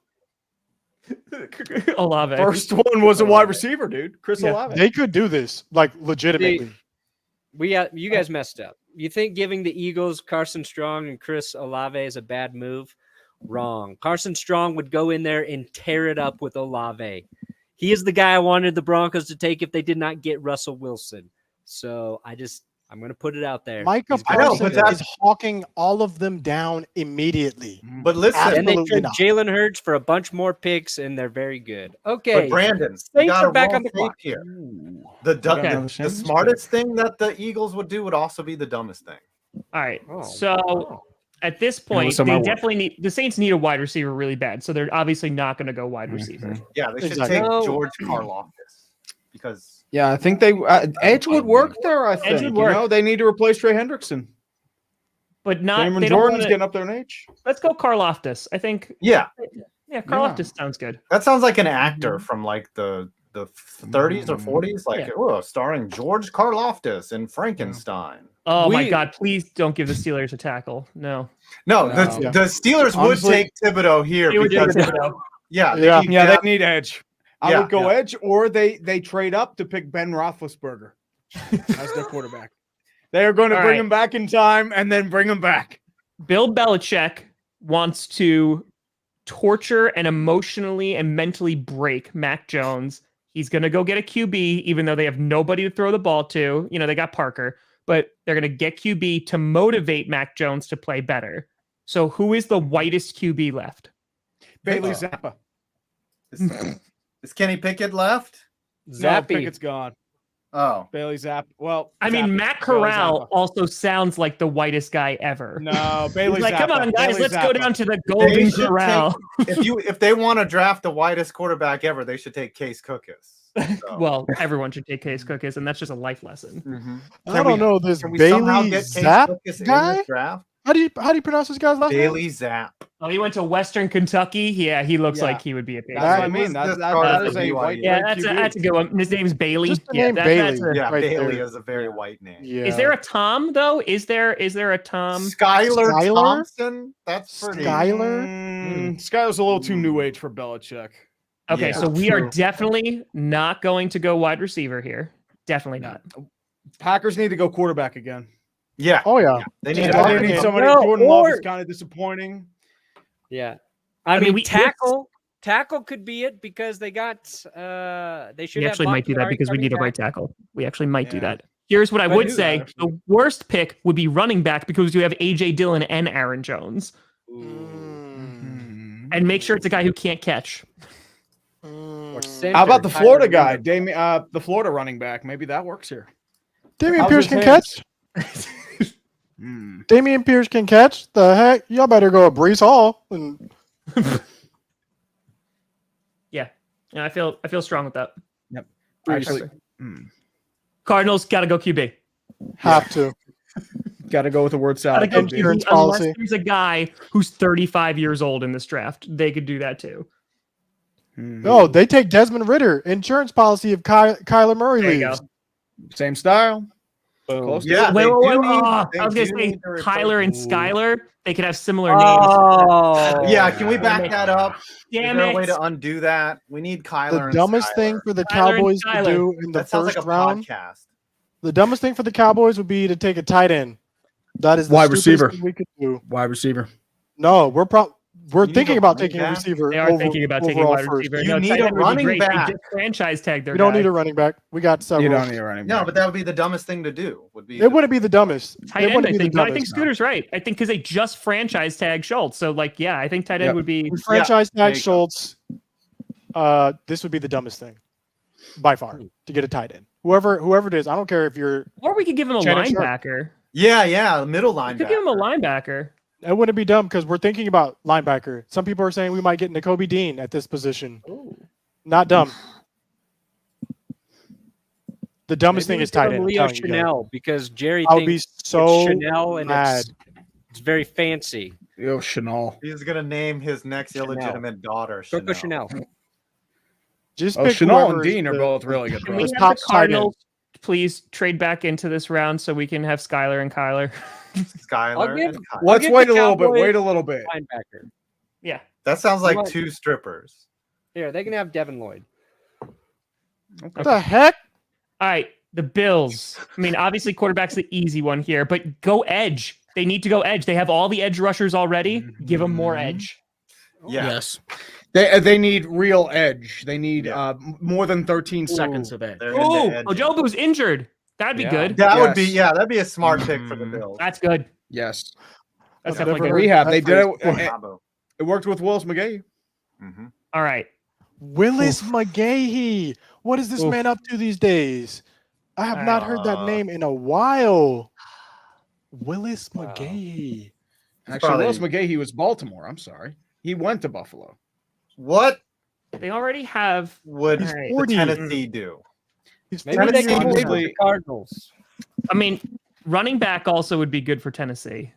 Speaker 2: Olave.
Speaker 5: First one was a wide receiver, dude. Chris
Speaker 2: Yeah.
Speaker 5: Olave.
Speaker 4: They could do this, like legitimately.
Speaker 3: You guys messed up. You think giving the Eagles Carson Strong and Chris Olave is a bad move? Wrong. Carson Strong would go in there and tear it up with Olave. He is the guy I wanted the Broncos to take if they did not get Russell Wilson. So I'm going to put it out there.
Speaker 4: Micah
Speaker 3: He's
Speaker 1: I know,
Speaker 4: Parsons
Speaker 1: but that-
Speaker 4: is hawking all of them down immediately.
Speaker 1: But listen,
Speaker 3: And they
Speaker 4: Absolutely
Speaker 3: traded
Speaker 4: not.
Speaker 3: Jalen Hurts for a bunch more picks, and they're very good. Okay.
Speaker 1: but Brandon, you
Speaker 3: Saints
Speaker 1: got
Speaker 3: are back on the
Speaker 1: tape
Speaker 3: clock.
Speaker 1: here.
Speaker 5: Ooh.
Speaker 2: Okay.
Speaker 1: The smartest thing that the Eagles would do would also be the dumbest thing.
Speaker 2: All right.
Speaker 3: Oh,
Speaker 2: So
Speaker 3: wow.
Speaker 2: at this point,
Speaker 5: listen to my
Speaker 2: they
Speaker 5: word.
Speaker 2: definitely need the Saints need a wide receiver really bad. So they're obviously not going to go wide receiver.
Speaker 1: Yeah, they should
Speaker 4: Exactly.
Speaker 1: take
Speaker 3: No.
Speaker 1: George Karlaftis because
Speaker 5: Yeah, I think they Edge would work there. I think
Speaker 2: would work.
Speaker 5: You know, they need to replace Trey Hendrickson.
Speaker 2: But not
Speaker 5: Cameron
Speaker 2: they don't
Speaker 5: Jordan's
Speaker 2: wanna,
Speaker 5: getting up there in age.
Speaker 2: Let's go Karloftis. I think
Speaker 1: yeah,
Speaker 2: Karloftis sounds good.
Speaker 1: that sounds like an actor from like the 30s or 40s, like
Speaker 2: Yeah.
Speaker 1: starring George Karlaftis in Frankenstein.
Speaker 2: Oh my
Speaker 3: We-
Speaker 2: God! Please don't give the Steelers a tackle. No,
Speaker 1: No,
Speaker 5: No.
Speaker 1: the Steelers
Speaker 5: Honestly,
Speaker 1: would take Thibodeau here
Speaker 2: They would do
Speaker 1: because
Speaker 2: Thibodeau.
Speaker 1: yeah,
Speaker 4: Yeah.
Speaker 1: need
Speaker 5: Yeah,
Speaker 1: depth.
Speaker 5: they need Edge. I
Speaker 1: Yeah,
Speaker 5: would go
Speaker 1: yeah.
Speaker 5: Edge, or they trade up to pick Ben Roethlisberger as their quarterback. They are going to
Speaker 2: All
Speaker 5: bring
Speaker 2: right.
Speaker 5: him back in time and then bring him back.
Speaker 2: Bill Belichick wants to torture and emotionally and mentally break Mac Jones. He's going to go get a QB, even though they have nobody to throw the ball to. You know, they got Parker, but they're going to get QB to motivate Mac Jones to play better. So who is the whitest QB left?
Speaker 5: Bailey Zappa.
Speaker 1: Is Kenny Pickett left?
Speaker 5: No,
Speaker 3: Zappy.
Speaker 5: Pickett's gone.
Speaker 1: Oh,
Speaker 5: Bailey Zappa. Well,
Speaker 2: I mean,
Speaker 5: Zappa.
Speaker 2: Matt
Speaker 5: Bailey
Speaker 2: Corral
Speaker 5: Zappa.
Speaker 2: also sounds like the whitest guy ever.
Speaker 5: No, Bailey
Speaker 2: He's like, come
Speaker 5: Zappa.
Speaker 2: on, guys,
Speaker 5: Bailey
Speaker 2: let's go
Speaker 5: Zappa.
Speaker 2: down to the Golden
Speaker 1: should
Speaker 2: Corral.
Speaker 1: if they want to draft the whitest quarterback ever, they should take Case Cookus. So.
Speaker 2: Well, everyone should take Case Cookus, and that's just a life lesson.
Speaker 1: Mhm.
Speaker 4: I don't know this
Speaker 1: Can we somehow
Speaker 4: Bailey
Speaker 1: get Case
Speaker 4: Zapp
Speaker 1: Cookus in
Speaker 4: guy.
Speaker 1: this draft?
Speaker 4: How do you pronounce this guy's last name?
Speaker 1: Bailey Zapp.
Speaker 2: Oh, he went to Western Kentucky. Yeah, he looks
Speaker 5: Yeah.
Speaker 2: like he would be a big.
Speaker 5: That's what I
Speaker 1: That
Speaker 5: mean.
Speaker 1: was
Speaker 5: That,
Speaker 1: this
Speaker 5: that,
Speaker 1: card
Speaker 5: that
Speaker 1: at
Speaker 5: is
Speaker 1: the
Speaker 5: a
Speaker 1: BYU.
Speaker 5: white
Speaker 2: Yeah,
Speaker 5: bread
Speaker 2: that's
Speaker 5: QB.
Speaker 2: a good one. His name's Bailey.
Speaker 4: Just the
Speaker 2: Yeah,
Speaker 4: name
Speaker 2: that's
Speaker 4: Bailey.
Speaker 2: a-
Speaker 1: Yeah,
Speaker 4: Right
Speaker 1: Bailey
Speaker 4: there.
Speaker 1: is a very white name.
Speaker 4: Yeah.
Speaker 2: Is there a Tom though? Is there a Tom?
Speaker 1: Skylar
Speaker 4: Skylar?
Speaker 1: Thompson? That's pretty.
Speaker 4: Skylar?
Speaker 5: Skylar's a little too new age for Belichick.
Speaker 2: Okay,
Speaker 1: Yeah,
Speaker 2: so we are
Speaker 4: true.
Speaker 2: definitely not going to go wide receiver here. Definitely not.
Speaker 5: Packers need to go quarterback again.
Speaker 1: Yeah,
Speaker 4: Oh yeah.
Speaker 1: they need
Speaker 4: Yeah,
Speaker 5: They
Speaker 1: a
Speaker 5: need somebody.
Speaker 3: No,
Speaker 5: Jordan Love
Speaker 3: or-
Speaker 5: is kind of disappointing.
Speaker 3: Yeah.
Speaker 2: I mean, we-
Speaker 3: Tackle could be it because they got they should
Speaker 2: We
Speaker 3: have
Speaker 2: actually might do that
Speaker 3: Bakhtiari
Speaker 2: because we
Speaker 3: coming
Speaker 2: need a
Speaker 3: back.
Speaker 2: right tackle. We actually might do
Speaker 5: Yeah.
Speaker 2: that. Here's what I
Speaker 5: Might
Speaker 2: would
Speaker 5: do that,
Speaker 2: say:
Speaker 5: actually.
Speaker 2: the worst pick would be running back because you have AJ Dillon and Aaron Jones,
Speaker 4: Mm.
Speaker 2: and make sure it's a guy who can't catch.
Speaker 3: Or
Speaker 5: How about the
Speaker 3: center,
Speaker 5: Florida
Speaker 3: Tyler
Speaker 5: guy,
Speaker 3: Miller.
Speaker 5: the Florida running back? Maybe that works here.
Speaker 4: Damian
Speaker 5: How's
Speaker 4: Pierce
Speaker 5: his
Speaker 4: can
Speaker 5: hands?
Speaker 4: catch.
Speaker 5: Hmm.
Speaker 4: Damian Pierce can catch. The heck? Y'all better go with Brees Hall. And
Speaker 2: Yeah, I feel strong with that.
Speaker 5: Actually,
Speaker 2: Cardinals got to go QB.
Speaker 4: have to.
Speaker 5: got to go with the word
Speaker 2: Gotta
Speaker 5: salad.
Speaker 2: go
Speaker 4: Insurance
Speaker 2: QB unless
Speaker 4: policy.
Speaker 2: there's a guy who's 35 years old in this draft. They could do that too.
Speaker 4: No, they take Desmond Ritter. Insurance policy if Kyler Murray
Speaker 2: There you
Speaker 4: leaves.
Speaker 2: go.
Speaker 5: Same style.
Speaker 3: Boom.
Speaker 1: Yeah,
Speaker 2: Wait,
Speaker 1: they
Speaker 2: wait,
Speaker 1: do
Speaker 2: wait,
Speaker 1: need-
Speaker 2: oh,
Speaker 1: they
Speaker 2: I was gonna
Speaker 1: do
Speaker 2: say
Speaker 1: need to replace-
Speaker 2: Kyler and
Speaker 3: Ooh.
Speaker 2: Skyler. They could have similar names.
Speaker 3: Oh,
Speaker 1: Yeah, can we back
Speaker 2: Damn it.
Speaker 1: that up? Is
Speaker 2: Damn
Speaker 1: there a
Speaker 2: it!
Speaker 1: way to undo that? We need Kyler
Speaker 4: The
Speaker 1: and
Speaker 4: dumbest
Speaker 1: Skyler.
Speaker 4: thing for the
Speaker 2: Kyler and
Speaker 4: Cowboys to
Speaker 2: Skyler.
Speaker 4: do in the
Speaker 1: That sounds like
Speaker 4: first
Speaker 1: a
Speaker 4: round.
Speaker 1: podcast.
Speaker 4: The dumbest thing for the Cowboys would be to take a tight end. That is the
Speaker 5: Wide
Speaker 4: stupidest
Speaker 5: receiver.
Speaker 4: thing we could do.
Speaker 5: Wide receiver.
Speaker 4: No, we're
Speaker 1: You need
Speaker 4: thinking
Speaker 1: a
Speaker 4: about
Speaker 1: running
Speaker 4: taking a
Speaker 1: back?
Speaker 4: receiver.
Speaker 2: They are thinking about taking a
Speaker 4: overall
Speaker 2: wide
Speaker 4: first.
Speaker 2: receiver.
Speaker 1: You
Speaker 2: No,
Speaker 1: need
Speaker 2: tight
Speaker 1: a
Speaker 2: end would be
Speaker 1: running
Speaker 2: great.
Speaker 1: back.
Speaker 2: They just franchise tag their
Speaker 4: We don't
Speaker 2: guy.
Speaker 4: need a running back. We got
Speaker 5: You
Speaker 4: several.
Speaker 5: don't need a running back.
Speaker 1: No, but that would be the dumbest thing to do. Would be
Speaker 4: It wouldn't be the dumbest.
Speaker 2: Tight
Speaker 4: It
Speaker 2: end,
Speaker 4: wouldn't
Speaker 2: I
Speaker 4: be the
Speaker 2: think. No, I
Speaker 4: dumbest.
Speaker 2: think Scooter's right. I think because they just franchise tag Schultz. So, like, yeah, I think tight end
Speaker 5: Yep.
Speaker 2: would be.
Speaker 4: We franchise
Speaker 1: there
Speaker 4: tag
Speaker 1: you go.
Speaker 4: Schultz. This would be the dumbest thing by far to get a tight end. Whoever it is, I don't care if you're.
Speaker 2: Or we could give him a
Speaker 4: Shannon Sharp.
Speaker 2: linebacker.
Speaker 1: Yeah, middle
Speaker 2: We
Speaker 1: linebacker.
Speaker 2: could give him a linebacker.
Speaker 4: It wouldn't be dumb because we're thinking about linebacker. Some people are saying we might get Nakobe Dean at this position. Not dumb. The dumbest
Speaker 3: Maybe
Speaker 4: thing
Speaker 3: we
Speaker 4: is
Speaker 3: give
Speaker 4: tight
Speaker 3: him
Speaker 4: end. I'm
Speaker 3: Leo
Speaker 4: telling you guys.
Speaker 3: Chanel because Jerry
Speaker 4: I would be
Speaker 3: thinks
Speaker 4: so
Speaker 3: it's Chanel and
Speaker 4: mad.
Speaker 3: it's very fancy.
Speaker 5: Yo, Chanel.
Speaker 1: He's gonna name his next
Speaker 3: Chanel.
Speaker 1: illegitimate daughter
Speaker 3: Coco Chanel.
Speaker 4: Just
Speaker 5: Oh,
Speaker 4: pick
Speaker 5: Chanel
Speaker 4: whoever
Speaker 5: and Dean
Speaker 4: is
Speaker 5: are
Speaker 4: the-
Speaker 5: both really good.
Speaker 2: Can we
Speaker 5: pros.
Speaker 2: have
Speaker 4: top
Speaker 2: the
Speaker 4: tight end.
Speaker 2: Cardinals please trade back into this round so we can have Skyler and Kyler?
Speaker 1: Skyler
Speaker 3: give-
Speaker 1: and Kyler.
Speaker 3: I'll
Speaker 5: Let's
Speaker 3: give
Speaker 5: wait
Speaker 3: the
Speaker 5: a little bit.
Speaker 3: Cowboys-
Speaker 5: Wait a little bit.
Speaker 3: Linebacker.
Speaker 2: Yeah.
Speaker 1: That sounds like
Speaker 3: What?
Speaker 1: 2 strippers.
Speaker 3: Here, they can have Devin Lloyd.
Speaker 4: What the heck?
Speaker 2: All right. The Bills. I mean, obviously, quarterback's the easy one here, but go edge. They need to go edge. They have all the edge rushers already. Give them more edge.
Speaker 1: Yeah.
Speaker 5: Yes. They need real edge. They need
Speaker 1: Yeah.
Speaker 5: more than 13 seconds of edge.
Speaker 1: They're
Speaker 2: Oh,
Speaker 1: into edge.
Speaker 2: Ojobu's injured. That'd be
Speaker 3: Yeah.
Speaker 2: good.
Speaker 1: That would be
Speaker 5: Yes.
Speaker 1: that'd be a smart pick for the
Speaker 5: Mhm.
Speaker 1: Bills.
Speaker 2: That's good.
Speaker 5: Yes.
Speaker 2: That's
Speaker 4: I've
Speaker 2: definitely
Speaker 4: never
Speaker 2: good.
Speaker 4: heard
Speaker 5: Rehab.
Speaker 4: that
Speaker 5: They did
Speaker 4: phrase
Speaker 5: it.
Speaker 1: Combo.
Speaker 5: It worked with Willis McGahee.
Speaker 1: Mhm.
Speaker 2: All right.
Speaker 4: Willis McGahee. What is this
Speaker 5: Oof.
Speaker 4: man up to these days? I have not heard that name in a while. Willis
Speaker 3: Wow.
Speaker 4: McGahee.
Speaker 5: Actually,
Speaker 1: probably-
Speaker 5: Willis McGahee was Baltimore. I'm sorry. He went to Buffalo.
Speaker 1: What
Speaker 2: They already have.
Speaker 1: would
Speaker 2: He's
Speaker 1: the
Speaker 4: 40.
Speaker 1: Tennessee do?
Speaker 4: He's
Speaker 3: Maybe they
Speaker 1: Tennessee
Speaker 3: can move
Speaker 5: honestly-
Speaker 3: the Cardinals.
Speaker 2: I mean, running back also would be good for Tennessee.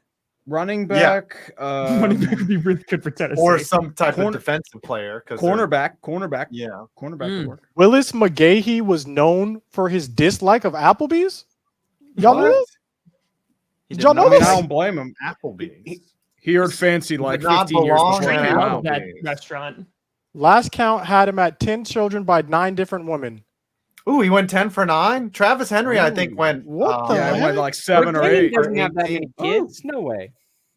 Speaker 5: Running
Speaker 1: Yeah.
Speaker 5: back.
Speaker 2: Running back would be really good for Tennessee.
Speaker 1: Or some type
Speaker 5: Corner-
Speaker 1: of defensive player?
Speaker 5: Cornerback.
Speaker 1: Yeah.
Speaker 5: Cornerback would work.
Speaker 4: Willis McGahee was known for his dislike of Applebee's. Y'all know
Speaker 1: What?
Speaker 4: this?
Speaker 1: He
Speaker 4: Did y'all
Speaker 1: did
Speaker 4: know
Speaker 5: I mean,
Speaker 1: not
Speaker 5: I
Speaker 4: this?
Speaker 5: don't blame him.
Speaker 1: like Applebee's.
Speaker 5: He heard fancy like
Speaker 1: not
Speaker 5: 15 years
Speaker 1: belong
Speaker 5: before.
Speaker 1: in
Speaker 5: he
Speaker 1: an
Speaker 5: came
Speaker 2: love
Speaker 5: out.
Speaker 2: that
Speaker 1: Applebee's.
Speaker 2: restaurant.
Speaker 4: Last count had him at 10 children by 9 different women.
Speaker 1: Ooh, he went 10 for 9. Travis Henry, I think,
Speaker 5: Ooh.
Speaker 1: went.
Speaker 4: What the
Speaker 5: Yeah, it
Speaker 4: heck?
Speaker 5: went like 7 or
Speaker 3: McGahee
Speaker 5: 8.
Speaker 3: doesn't have that
Speaker 1: 18.
Speaker 3: many kids. No way.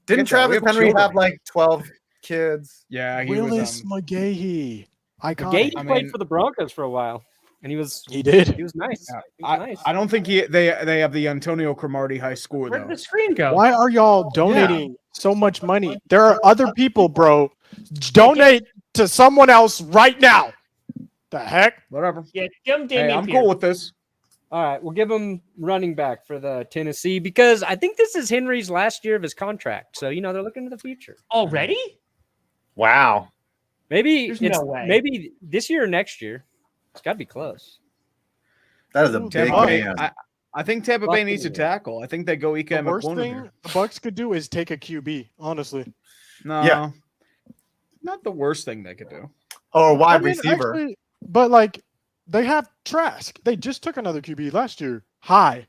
Speaker 1: Didn't
Speaker 5: Get that, we
Speaker 1: Travis
Speaker 5: have
Speaker 1: Henry
Speaker 5: children.
Speaker 1: have like 12 kids?
Speaker 5: Yeah, he
Speaker 4: Willis
Speaker 5: was.
Speaker 4: McGahee. Iconic.
Speaker 3: McGahee
Speaker 5: I
Speaker 3: played
Speaker 5: mean-
Speaker 3: for the Broncos for a while, and he was
Speaker 4: He did.
Speaker 3: nice.
Speaker 5: Yeah,
Speaker 3: He was nice.
Speaker 5: I don't think they have the Antonio Cromartie high score
Speaker 2: Where did
Speaker 5: though.
Speaker 2: the screen go?
Speaker 4: Why are y'all donating so much money? There are other people, bro. Donate to someone else right now. The heck?
Speaker 5: Whatever.
Speaker 2: Yeah, give him
Speaker 5: Hey,
Speaker 2: Damian
Speaker 5: I'm
Speaker 2: Pierce.
Speaker 5: cool with this.
Speaker 3: All right, we'll give him running back for the Tennessee because I think this is Henry's last year of his contract. So they're looking to the future.
Speaker 2: Already?
Speaker 1: Wow.
Speaker 3: Maybe
Speaker 2: There's
Speaker 3: it's
Speaker 2: no way.
Speaker 3: maybe this year or next year. It's got to be close.
Speaker 1: That is a
Speaker 4: Ooh,
Speaker 1: big
Speaker 5: Tampa Bay,
Speaker 1: man.
Speaker 5: I think Tampa Bay needs a tackle. I think they go
Speaker 4: The
Speaker 5: Ike
Speaker 4: worst
Speaker 5: McCormick
Speaker 4: thing
Speaker 5: here.
Speaker 4: the Bucks could do is take a QB, honestly.
Speaker 5: No.
Speaker 1: Yeah.
Speaker 5: Not the worst thing they could do.
Speaker 1: Or a wide
Speaker 4: I mean,
Speaker 1: receiver.
Speaker 4: actually, but like they have Trask. They just took another QB last year. High.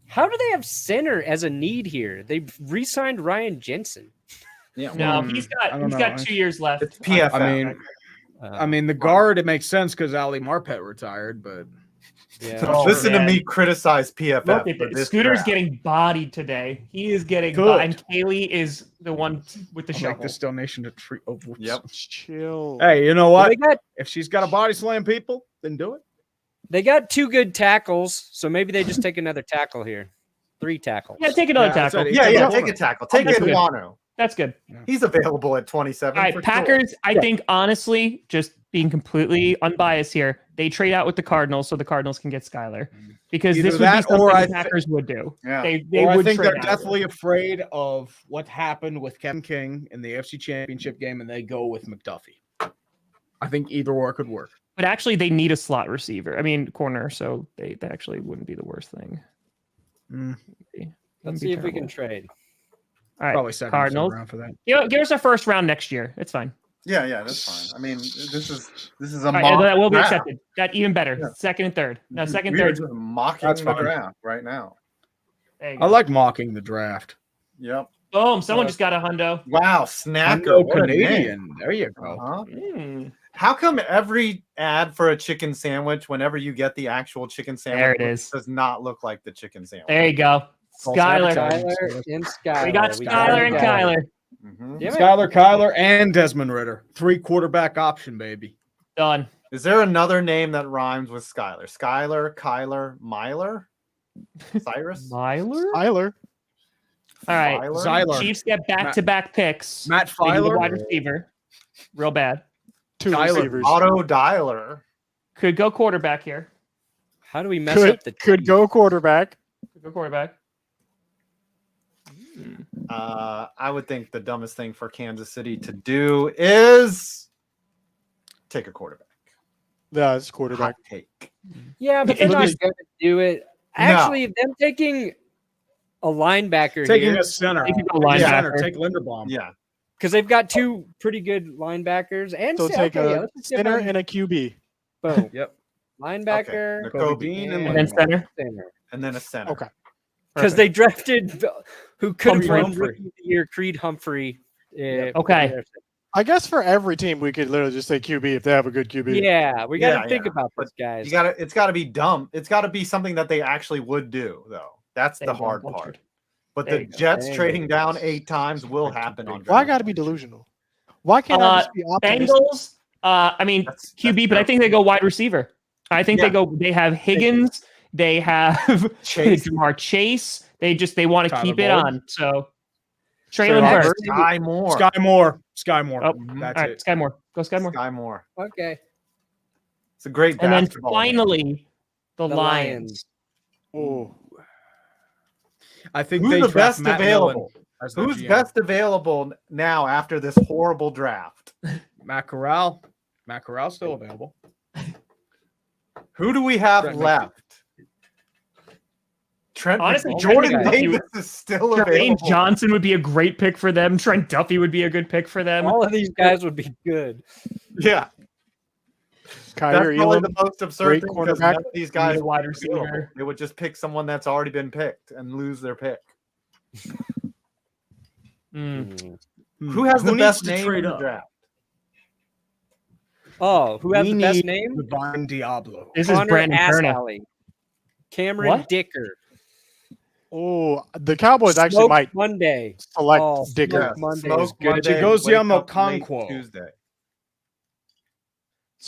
Speaker 3: How do they have center as a need here? They've re-signed Ryan Jensen.
Speaker 1: Yeah.
Speaker 2: No,
Speaker 5: Hmm,
Speaker 2: he's
Speaker 5: I
Speaker 2: got
Speaker 5: don't know.
Speaker 2: 2 years left.
Speaker 1: It's PFF.
Speaker 5: I mean, the guard, it makes sense because Ali Marpet retired, but
Speaker 3: yeah.
Speaker 2: Oh,
Speaker 1: Listen
Speaker 2: man.
Speaker 1: to me criticize PFF.
Speaker 2: Look at
Speaker 1: for
Speaker 2: this.
Speaker 1: this
Speaker 2: Scooter's
Speaker 1: draft.
Speaker 2: getting bodied today. He is getting
Speaker 5: Good.
Speaker 2: bodied. And Kaylee is the one with the
Speaker 5: I'll
Speaker 2: shovel.
Speaker 5: make this donation to treat. Oh, whoops.
Speaker 1: Yep.
Speaker 4: Chill.
Speaker 5: Hey, you know
Speaker 3: Well,
Speaker 5: what? If she's got a body slam people, then do it.
Speaker 3: they got 2 good tackles, so maybe they just take another tackle here. 3 tackles.
Speaker 2: Yeah, take another
Speaker 5: Yeah, that's
Speaker 2: tackle.
Speaker 5: it.
Speaker 1: Yeah,
Speaker 5: Yeah,
Speaker 1: take a tackle. Take
Speaker 2: That's good.
Speaker 1: Iguanu.
Speaker 2: That's good.
Speaker 1: He's available at 27.
Speaker 2: All right,
Speaker 1: for
Speaker 2: Packers, I think, honestly, just being completely unbiased here, they trade out with the Cardinals so the Cardinals can get Skyler. Because
Speaker 5: Either
Speaker 2: this would be
Speaker 5: that
Speaker 2: something
Speaker 5: or
Speaker 2: the Packers would do.
Speaker 1: Yeah.
Speaker 2: They
Speaker 5: Or I
Speaker 2: would
Speaker 5: think
Speaker 2: trade
Speaker 5: they're
Speaker 2: out.
Speaker 5: definitely afraid of what happened with Kevin King in the AFC Championship game, and they go with McDuffie. I think either or could work.
Speaker 2: But actually, they need a slot receiver. I mean, corner, so that actually wouldn't be the worst thing.
Speaker 5: Mm,
Speaker 3: Let's
Speaker 2: Wouldn't be
Speaker 3: see if we
Speaker 2: terrible.
Speaker 3: can trade.
Speaker 2: All right,
Speaker 5: probably second
Speaker 2: Cardinals.
Speaker 5: round for that.
Speaker 2: Give us our first round next year. It's fine.
Speaker 1: Yeah, that's fine. I mean, this is a
Speaker 2: All right,
Speaker 1: mock
Speaker 2: that will be
Speaker 1: draft.
Speaker 2: accepted. That even better.
Speaker 1: Yeah.
Speaker 2: Second and third. No, second,
Speaker 1: We are
Speaker 2: third.
Speaker 1: just mocking
Speaker 5: That's
Speaker 1: the
Speaker 5: fine.
Speaker 1: draft right now.
Speaker 2: There you
Speaker 5: I
Speaker 2: go.
Speaker 5: like mocking the draft.
Speaker 1: Yep.
Speaker 2: Boom. Someone just got a hundo.
Speaker 1: Wow, snacker.
Speaker 5: Hundo
Speaker 1: What a name.
Speaker 5: Canadian. There you go.
Speaker 1: Uh-huh.
Speaker 2: Mm.
Speaker 1: How come every ad for a chicken sandwich, whenever you get the actual chicken sandwich,
Speaker 2: There it is.
Speaker 1: does not look like the chicken sandwich?
Speaker 2: There you go.
Speaker 5: False
Speaker 2: Skylar.
Speaker 5: advertising.
Speaker 3: Skylar and Skylar.
Speaker 2: We got Skylar and Kyler.
Speaker 1: Mhm.
Speaker 3: Damn it.
Speaker 5: Skylar, Kyler, and Desmond Ritter. 3 quarterback option, baby.
Speaker 2: Done.
Speaker 1: Is there another name that rhymes with Skylar? Skylar, Kyler, Myler, Cyrus,
Speaker 2: Myler?
Speaker 4: Tyler.
Speaker 2: All right.
Speaker 1: Fyler?
Speaker 5: Zyler.
Speaker 2: Chiefs get back-to-back picks.
Speaker 5: Matt
Speaker 2: They need a
Speaker 5: Filer.
Speaker 2: wide receiver. Real bad.
Speaker 4: 2
Speaker 5: Tyler.
Speaker 4: receivers.
Speaker 1: Auto Dialer.
Speaker 2: Could go quarterback here.
Speaker 3: How do we mess up the
Speaker 4: Could
Speaker 3: team?
Speaker 4: go quarterback.
Speaker 2: Could go quarterback.
Speaker 1: I would think the dumbest thing for Kansas City to do is take a quarterback.
Speaker 4: Yeah, it's quarterback.
Speaker 1: Hot take.
Speaker 3: Yeah, but they're not
Speaker 4: Literally-
Speaker 3: going to do it. Actually, them taking a linebacker
Speaker 5: Taking
Speaker 3: here
Speaker 5: a center.
Speaker 2: They could go
Speaker 5: Take a
Speaker 2: linebacker.
Speaker 5: center. Take Linderbaum.
Speaker 1: Yeah.
Speaker 3: because they've got 2 pretty good linebackers and
Speaker 4: So take
Speaker 3: okay,
Speaker 4: a
Speaker 3: let's just give
Speaker 4: center
Speaker 3: them-
Speaker 4: and a QB.
Speaker 3: boom.
Speaker 5: Yep.
Speaker 3: Linebacker,
Speaker 1: Okay.
Speaker 5: Kobe Dean and
Speaker 2: And then
Speaker 5: Linderbaum.
Speaker 2: center.
Speaker 3: center.
Speaker 1: And then a center.
Speaker 4: Okay.
Speaker 3: Because they drafted who could have
Speaker 5: Creed
Speaker 3: won
Speaker 5: Humphrey.
Speaker 3: Rookie of the Year, Creed Humphrey.
Speaker 2: Okay.
Speaker 4: I guess for every team, we could literally just say QB if they have a good QB.
Speaker 3: Yeah, we got to
Speaker 1: Yeah,
Speaker 3: think
Speaker 1: yeah.
Speaker 3: about
Speaker 1: But
Speaker 3: this, guys.
Speaker 1: It's gotta be dumb. It's gotta be something that they actually would do, though. That's
Speaker 2: There
Speaker 1: the
Speaker 2: you go,
Speaker 1: hard
Speaker 2: Vulture.
Speaker 1: part. But
Speaker 2: There
Speaker 1: the
Speaker 2: you go.
Speaker 1: Jets
Speaker 3: There you
Speaker 1: trading
Speaker 3: go.
Speaker 1: down 8 times will happen on
Speaker 4: Why
Speaker 1: draft
Speaker 4: got to be
Speaker 1: day.
Speaker 4: delusional? Why can't I just be optimistic?
Speaker 2: Bengals. I mean
Speaker 1: That's
Speaker 2: QB, but I think they go wide receiver. I think
Speaker 1: Yeah.
Speaker 2: they have Higgins. They have
Speaker 1: Chase.
Speaker 2: Jamar Chase. They want to
Speaker 5: Tyler
Speaker 2: keep it
Speaker 5: Boyd.
Speaker 2: on. So
Speaker 4: Trey
Speaker 2: Traylon
Speaker 4: Lance.
Speaker 2: Burks.
Speaker 1: Sky Moore.
Speaker 5: Sky Moore. Sky Moore.
Speaker 2: Oh,
Speaker 5: That's
Speaker 2: all right,
Speaker 5: it.
Speaker 2: Sky Moore. Go Sky Moore.
Speaker 1: Sky Moore.
Speaker 3: Okay.
Speaker 1: It's a great
Speaker 2: And then
Speaker 1: basketball name.
Speaker 2: finally, the
Speaker 3: The
Speaker 2: Lions.
Speaker 4: Oh,
Speaker 5: I think
Speaker 1: Who's
Speaker 5: they
Speaker 1: the
Speaker 5: draft
Speaker 1: best
Speaker 5: Matt
Speaker 1: available?
Speaker 5: Millen as their
Speaker 1: Who's
Speaker 5: GM.
Speaker 1: best available now after this horrible draft?
Speaker 5: Matt Corral. Matt Corral's still available.
Speaker 1: Who do we have
Speaker 5: Trent
Speaker 1: left? Trent
Speaker 2: Honestly,
Speaker 1: Jordan
Speaker 2: Trent McDuffie
Speaker 1: Davis is still
Speaker 2: Jermaine
Speaker 1: available.
Speaker 2: Johnson would be a great pick for them. Trent Duffy would be a good pick for them.
Speaker 3: All of these guys would be good.
Speaker 1: Yeah, that's
Speaker 4: Kyrie
Speaker 1: probably
Speaker 4: Elam.
Speaker 1: the most absurd
Speaker 4: great
Speaker 1: thing because
Speaker 4: cornerback.
Speaker 1: none of these
Speaker 2: Need
Speaker 1: guys
Speaker 2: a wide
Speaker 1: would be available.
Speaker 2: receiver.
Speaker 1: They would just pick someone that's already been picked and lose their pick.
Speaker 2: Mm.
Speaker 1: Who has the
Speaker 5: needs
Speaker 1: best
Speaker 5: to
Speaker 1: name
Speaker 5: trade
Speaker 1: in the
Speaker 5: up?
Speaker 1: draft?
Speaker 3: Oh, who has
Speaker 5: We
Speaker 3: the best
Speaker 5: need
Speaker 3: name?
Speaker 5: Divine Diablo.
Speaker 2: This is
Speaker 3: Connor
Speaker 2: Brandon Kerna.
Speaker 3: Assalley. Cameron
Speaker 2: What?
Speaker 3: Dicker.
Speaker 4: Oh, the Cowboys actually
Speaker 3: Smoke
Speaker 4: might
Speaker 3: Monday.
Speaker 4: select
Speaker 3: Oh,
Speaker 4: Dicker.
Speaker 1: Yeah,
Speaker 3: Monday
Speaker 1: Smoke
Speaker 3: is good.
Speaker 1: Monday,
Speaker 5: Chigozie
Speaker 1: wake up late
Speaker 5: Okonkwo.
Speaker 1: Tuesday.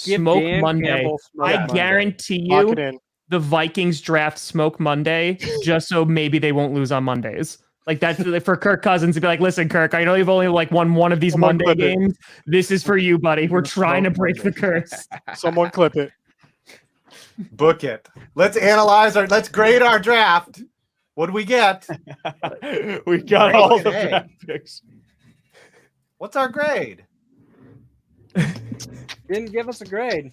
Speaker 3: Give
Speaker 2: Smoke
Speaker 3: Dan
Speaker 2: Monday.
Speaker 3: Campbell Smoke
Speaker 2: I
Speaker 3: Monday.
Speaker 2: guarantee
Speaker 4: Lock
Speaker 2: you
Speaker 4: it in.
Speaker 2: the Vikings draft Smoke Monday just so maybe they won't lose on Mondays. Like that's for Kirk Cousins to be like, listen, Kirk, I know you've only like won one of these
Speaker 4: Someone
Speaker 2: Monday
Speaker 4: clip it.
Speaker 2: games. This is for you, buddy. We're trying to
Speaker 1: Smoke
Speaker 2: break the curse.
Speaker 4: Someone clip it.
Speaker 1: Book it. Let's let's grade our draft. What do we get?
Speaker 4: We got
Speaker 1: Great
Speaker 4: all the
Speaker 1: today.
Speaker 4: draft picks.
Speaker 1: What's our grade?
Speaker 3: Didn't give us a grade.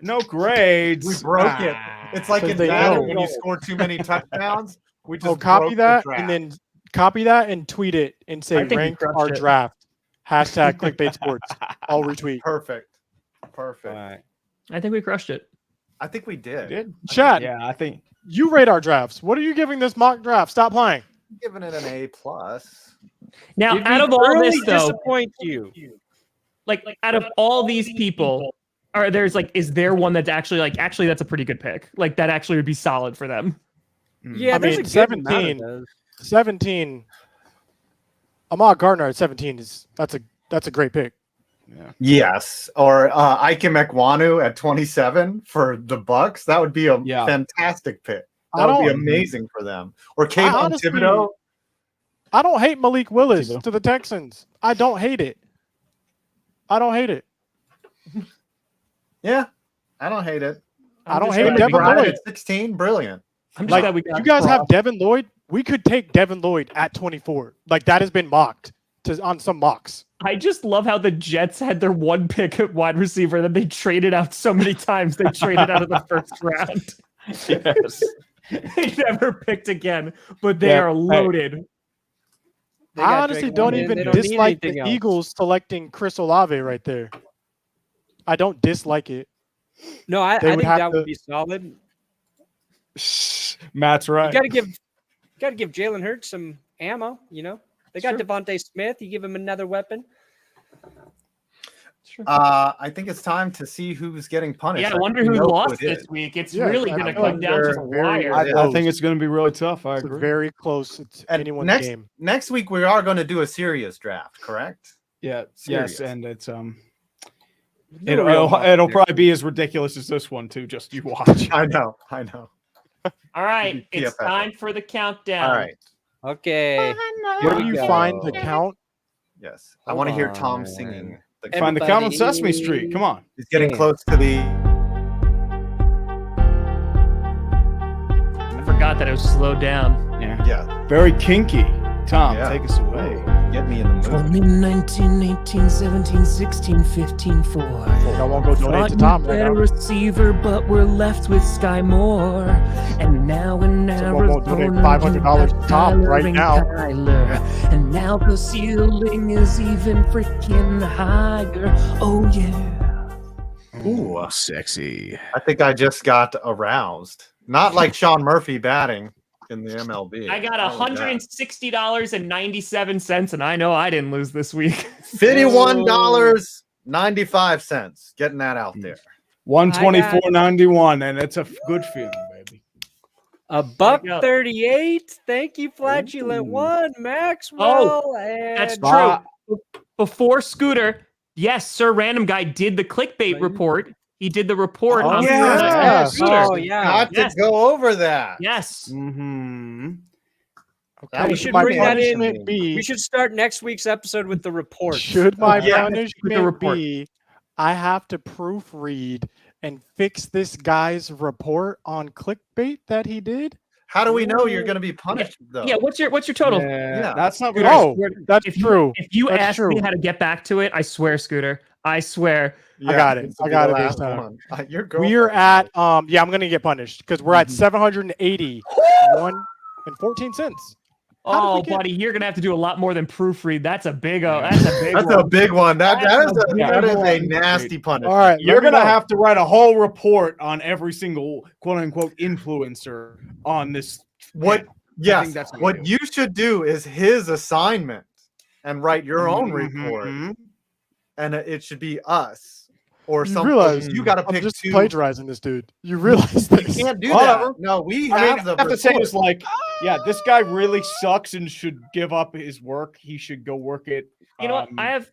Speaker 5: No grades.
Speaker 1: We broke it. It's like
Speaker 4: 'Cause
Speaker 1: in
Speaker 4: they
Speaker 1: Madden
Speaker 4: know.
Speaker 1: when you score too many touchdowns. We just
Speaker 4: Oh, copy
Speaker 1: broke the
Speaker 4: that
Speaker 1: draft.
Speaker 4: and then copy that and tweet it and say
Speaker 2: I think we
Speaker 4: rank
Speaker 2: crushed
Speaker 4: our
Speaker 2: it.
Speaker 4: draft. Hashtag Clickbait Sports. I'll retweet.
Speaker 1: Perfect.
Speaker 3: All right.
Speaker 2: I think we crushed it.
Speaker 1: I think we did.
Speaker 5: Did?
Speaker 4: Chat,
Speaker 5: Yeah, I think.
Speaker 4: you rate our drafts. What are you giving this mock draft? Stop playing.
Speaker 1: I'm giving it an A plus.
Speaker 2: Now,
Speaker 3: Did we
Speaker 2: out of all
Speaker 3: thoroughly
Speaker 2: this, though,
Speaker 3: disappoint you?
Speaker 2: like out of all these people, is there one that's actually that's a pretty good pick? Like that actually would be solid for them.
Speaker 3: Yeah,
Speaker 4: I
Speaker 3: there's
Speaker 4: mean,
Speaker 3: a good amount of
Speaker 4: 17.
Speaker 3: those.
Speaker 4: 17. Ahmad Gardner at 17 that's a great pick.
Speaker 1: Yes. Or Ike Mekwanu at 27 for the Bucks. That would be a
Speaker 5: Yeah.
Speaker 1: fantastic pick.
Speaker 4: I
Speaker 1: That would be
Speaker 4: don't-
Speaker 1: amazing for them. Or Kayvon
Speaker 4: honestly-
Speaker 1: Thibodeau.
Speaker 4: I don't hate Malik Willis
Speaker 5: Thibodeau.
Speaker 4: to the Texans. I don't hate it. I don't hate it.
Speaker 1: Yeah. I don't hate it.
Speaker 4: I don't
Speaker 2: just
Speaker 4: hate
Speaker 2: glad
Speaker 4: Devin
Speaker 2: we got-
Speaker 4: Lloyd.
Speaker 1: At 16, brilliant.
Speaker 2: I'm just
Speaker 4: Like,
Speaker 2: glad we got
Speaker 4: you guys have
Speaker 2: Croft.
Speaker 4: Devin Lloyd. We could take Devin Lloyd at 24. Like that has been mocked on some mocks.
Speaker 2: I just love how the Jets had their one pick at wide receiver that they traded out so many times. They traded out of the first round.
Speaker 5: Yes.
Speaker 2: They never picked again, but they
Speaker 4: Yeah,
Speaker 2: are
Speaker 4: hey.
Speaker 2: loaded.
Speaker 3: They
Speaker 4: I
Speaker 3: got
Speaker 4: honestly
Speaker 3: Drake
Speaker 4: don't
Speaker 3: London.
Speaker 4: even
Speaker 3: They don't need
Speaker 4: dislike the
Speaker 3: anything else.
Speaker 4: Eagles selecting Chris Olave right there. I don't dislike it.
Speaker 3: No, I
Speaker 4: They would
Speaker 3: think
Speaker 4: have
Speaker 3: that
Speaker 4: to-
Speaker 3: would be solid.
Speaker 5: Matt's
Speaker 3: You
Speaker 5: right.
Speaker 3: got to give Jalen Hurts some ammo. You know, they got
Speaker 2: Sure.
Speaker 3: Devontae Smith. You give him another weapon.
Speaker 1: I think it's time to see who's getting punished.
Speaker 2: Yeah, I wonder
Speaker 1: think
Speaker 2: who
Speaker 1: we know
Speaker 2: lost
Speaker 1: it
Speaker 2: this
Speaker 1: is.
Speaker 2: week. It's
Speaker 4: Yeah,
Speaker 2: really
Speaker 4: I
Speaker 2: going to
Speaker 4: feel
Speaker 2: come
Speaker 1: like
Speaker 2: down to
Speaker 1: they're
Speaker 2: the
Speaker 1: very-
Speaker 2: wire.
Speaker 5: I think it's going to be really tough. I
Speaker 4: It's
Speaker 5: agree.
Speaker 4: very close. It's
Speaker 1: And
Speaker 4: anyone's
Speaker 1: next
Speaker 4: game.
Speaker 1: next week we are going to do a serious draft, correct?
Speaker 5: Yeah.
Speaker 1: Serious.
Speaker 5: Yes, and it's
Speaker 3: No real
Speaker 5: it'll probably be as ridiculous as this one too. Just you watch.
Speaker 1: I know.
Speaker 2: All right,
Speaker 1: Maybe
Speaker 2: it's
Speaker 1: PFF.
Speaker 2: time for the countdown.
Speaker 1: All right.
Speaker 3: Okay.
Speaker 4: Where
Speaker 3: we
Speaker 4: do you
Speaker 3: go.
Speaker 4: find the count?
Speaker 1: Yes. I want to hear Tom
Speaker 3: on.
Speaker 1: singing.
Speaker 5: Find the count on Sesame Street. Come on.
Speaker 1: He's getting
Speaker 3: Yeah.
Speaker 1: close to the.
Speaker 2: I forgot that it was slowed down.
Speaker 1: Yeah.
Speaker 5: Very kinky. Tom,
Speaker 1: Yeah.
Speaker 5: take us away.
Speaker 1: Get me in the mood.
Speaker 2: 20, 19, 18, 17, 16, 15, 4.
Speaker 4: I won't go donate to Tom right now.
Speaker 2: receiver, but we're left with Sky Moore. And now in
Speaker 4: Someone won't donate $500 to Tom right now.
Speaker 2: And now the ceiling is even freaking higher. Oh yeah.
Speaker 1: Ooh,
Speaker 5: Sexy.
Speaker 1: I think I just got aroused. Not like Sean Murphy batting in the MLB.
Speaker 2: I got
Speaker 1: Oh, yeah.
Speaker 2: $160.97, and I know I didn't lose this week.
Speaker 1: $51.95. Getting that out there.
Speaker 5: 124.91, and it's a good feeling, baby.
Speaker 3: $1.38. Thank you, Flatulent One, Maxwell.
Speaker 2: That's
Speaker 3: and
Speaker 2: true. Before Scooter, yes, Sir Random Guy did the clickbait report. He did the report on
Speaker 4: yeah.
Speaker 2: Scooter.
Speaker 3: Oh yeah.
Speaker 1: Got
Speaker 2: Yes.
Speaker 1: to go over that.
Speaker 2: Yes.
Speaker 5: Mm-hmm.
Speaker 1: That
Speaker 3: We
Speaker 1: was
Speaker 3: should
Speaker 1: my
Speaker 3: bring that in.
Speaker 1: punishment.
Speaker 3: We should start next week's episode with the report.
Speaker 4: Should my
Speaker 1: Yeah.
Speaker 4: punishment
Speaker 2: report.
Speaker 4: be I have to proofread and fix this guy's report on clickbait that he did?
Speaker 1: How do we know you're going to be punished, though?
Speaker 2: Yeah, what's your total?
Speaker 5: Yeah,
Speaker 1: Yeah.
Speaker 5: that's not
Speaker 2: Scooter,
Speaker 5: very.
Speaker 4: Oh, that's
Speaker 2: if you,
Speaker 4: true.
Speaker 2: If you
Speaker 4: That's
Speaker 2: ask me
Speaker 4: true.
Speaker 2: how to get back to it, I swear, Scooter, I swear.
Speaker 4: I got it.
Speaker 1: this will
Speaker 4: I
Speaker 1: be
Speaker 4: got
Speaker 1: the
Speaker 4: it this
Speaker 1: last
Speaker 4: time.
Speaker 1: one. Your
Speaker 4: We're
Speaker 1: girlfriend.
Speaker 4: at yeah, I'm gonna get punished because we're at 781 cents. How did
Speaker 2: Oh,
Speaker 4: we get-
Speaker 2: buddy, you're gonna have to do a lot more than proofread. That's a big. That's a big.
Speaker 1: That's
Speaker 2: one.
Speaker 1: a big one. That
Speaker 2: That's
Speaker 1: is
Speaker 2: a
Speaker 1: a,
Speaker 2: big
Speaker 1: that is a
Speaker 2: one.
Speaker 1: nasty punishment.
Speaker 4: All right,
Speaker 5: You're
Speaker 4: let me
Speaker 5: gonna
Speaker 4: know.
Speaker 5: have to write a whole report on every single quote unquote influencer on this.
Speaker 1: What?
Speaker 5: panel. I
Speaker 1: Yes.
Speaker 5: think that's what
Speaker 1: What
Speaker 5: we do.
Speaker 1: you should do is his assignment and write your own report,
Speaker 5: Mhm.
Speaker 1: and it should be us or
Speaker 4: You
Speaker 1: something.
Speaker 4: realize
Speaker 1: You got to
Speaker 4: I'm
Speaker 1: pick
Speaker 4: just
Speaker 1: two.
Speaker 4: plagiarizing this dude. You realize this?
Speaker 1: You can't do
Speaker 5: Whatever.
Speaker 1: that. No, we
Speaker 5: I
Speaker 1: have
Speaker 5: mean,
Speaker 1: the
Speaker 5: I have to say
Speaker 1: report.
Speaker 5: is like, yeah, this guy really sucks and should give up his work. He should go work at.
Speaker 2: You know what? I have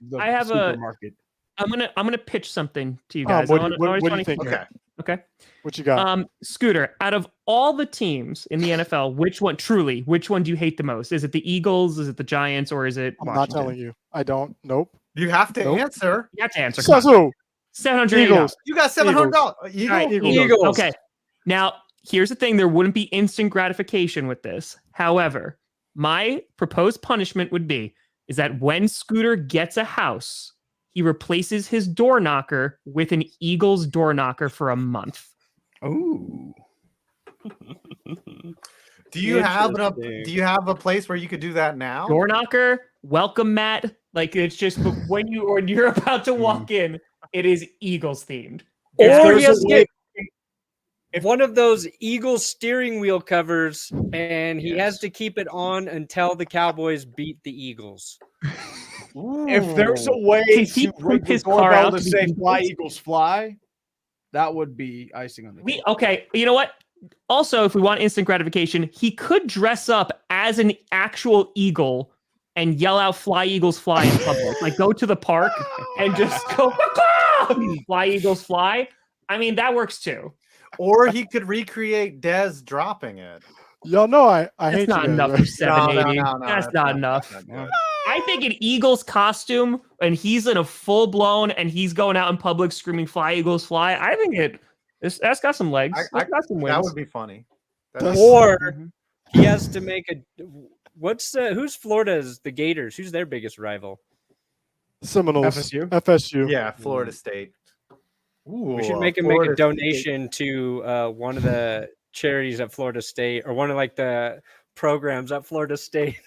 Speaker 2: a.
Speaker 5: supermarket.
Speaker 2: I'm gonna pitch something to you guys.
Speaker 4: What
Speaker 2: I
Speaker 4: do
Speaker 2: wanna-
Speaker 4: you
Speaker 2: wanna-
Speaker 4: think?
Speaker 1: Okay.
Speaker 2: Okay.
Speaker 4: What you got?
Speaker 2: Scooter, out of all the teams in the NFL, which one do you hate the most? Is it the Eagles? Is it the Giants? Or is it
Speaker 4: I'm not
Speaker 2: Washington?
Speaker 4: telling you. I don't. Nope.
Speaker 1: You have to
Speaker 4: Nope.
Speaker 1: answer.
Speaker 2: You have to answer.
Speaker 4: Says who?
Speaker 2: $780.
Speaker 4: Eagles.
Speaker 1: You got $700.
Speaker 2: All right,
Speaker 1: Eagles?
Speaker 3: Eagles.
Speaker 2: Okay. Now, here's the thing. There wouldn't be instant gratification with this. However, my proposed punishment would be is that when Scooter gets a house, he replaces his door knocker with an Eagles door knocker for a month.
Speaker 5: Ooh.
Speaker 1: Do you have a place where you could do that now?
Speaker 2: Door knocker, welcome mat. Like it's just when you're about to walk in, it is Eagles themed.
Speaker 3: Or
Speaker 5: there's
Speaker 3: he has
Speaker 5: a
Speaker 3: to
Speaker 5: way-
Speaker 3: get one of those Eagles steering wheel covers, and he has to keep it on until the Cowboys beat the Eagles.
Speaker 5: If there's a way
Speaker 2: Can he
Speaker 5: to
Speaker 2: put
Speaker 5: rig the
Speaker 2: his car
Speaker 5: doorbell
Speaker 2: out
Speaker 5: to
Speaker 2: to
Speaker 5: say
Speaker 2: the
Speaker 5: "Fly
Speaker 2: Eagles?
Speaker 5: Eagles fly," that would be icing on the cake.
Speaker 2: Okay, you know what? Also, if we want instant gratification, he could dress up as an actual eagle and yell out "Fly Eagles fly" in public. Like go to the park and just go "Fly Eagles fly." I mean, that works too.
Speaker 1: Or he could recreate Dez dropping it.
Speaker 4: Y'all know I
Speaker 2: That's
Speaker 4: hate
Speaker 2: not
Speaker 4: you
Speaker 2: enough
Speaker 4: guys,
Speaker 2: for
Speaker 4: right?
Speaker 2: 780.
Speaker 1: No,
Speaker 2: That's not enough.
Speaker 1: not good.
Speaker 2: I think an Eagles costume and he's in a full blown and he's going out in public screaming "Fly Eagles fly." I think that's got some legs. That's got some wings.
Speaker 1: That would be funny.
Speaker 4: That's-
Speaker 3: Or he has to make who's Florida's the Gators? Who's their biggest rival?
Speaker 4: Seminoles.
Speaker 5: FSU?
Speaker 4: FSU.
Speaker 1: Yeah, Florida State. Ooh,
Speaker 3: We should make him
Speaker 1: Florida
Speaker 3: make a donation to one of the charities at Florida State or one of like the programs at Florida State.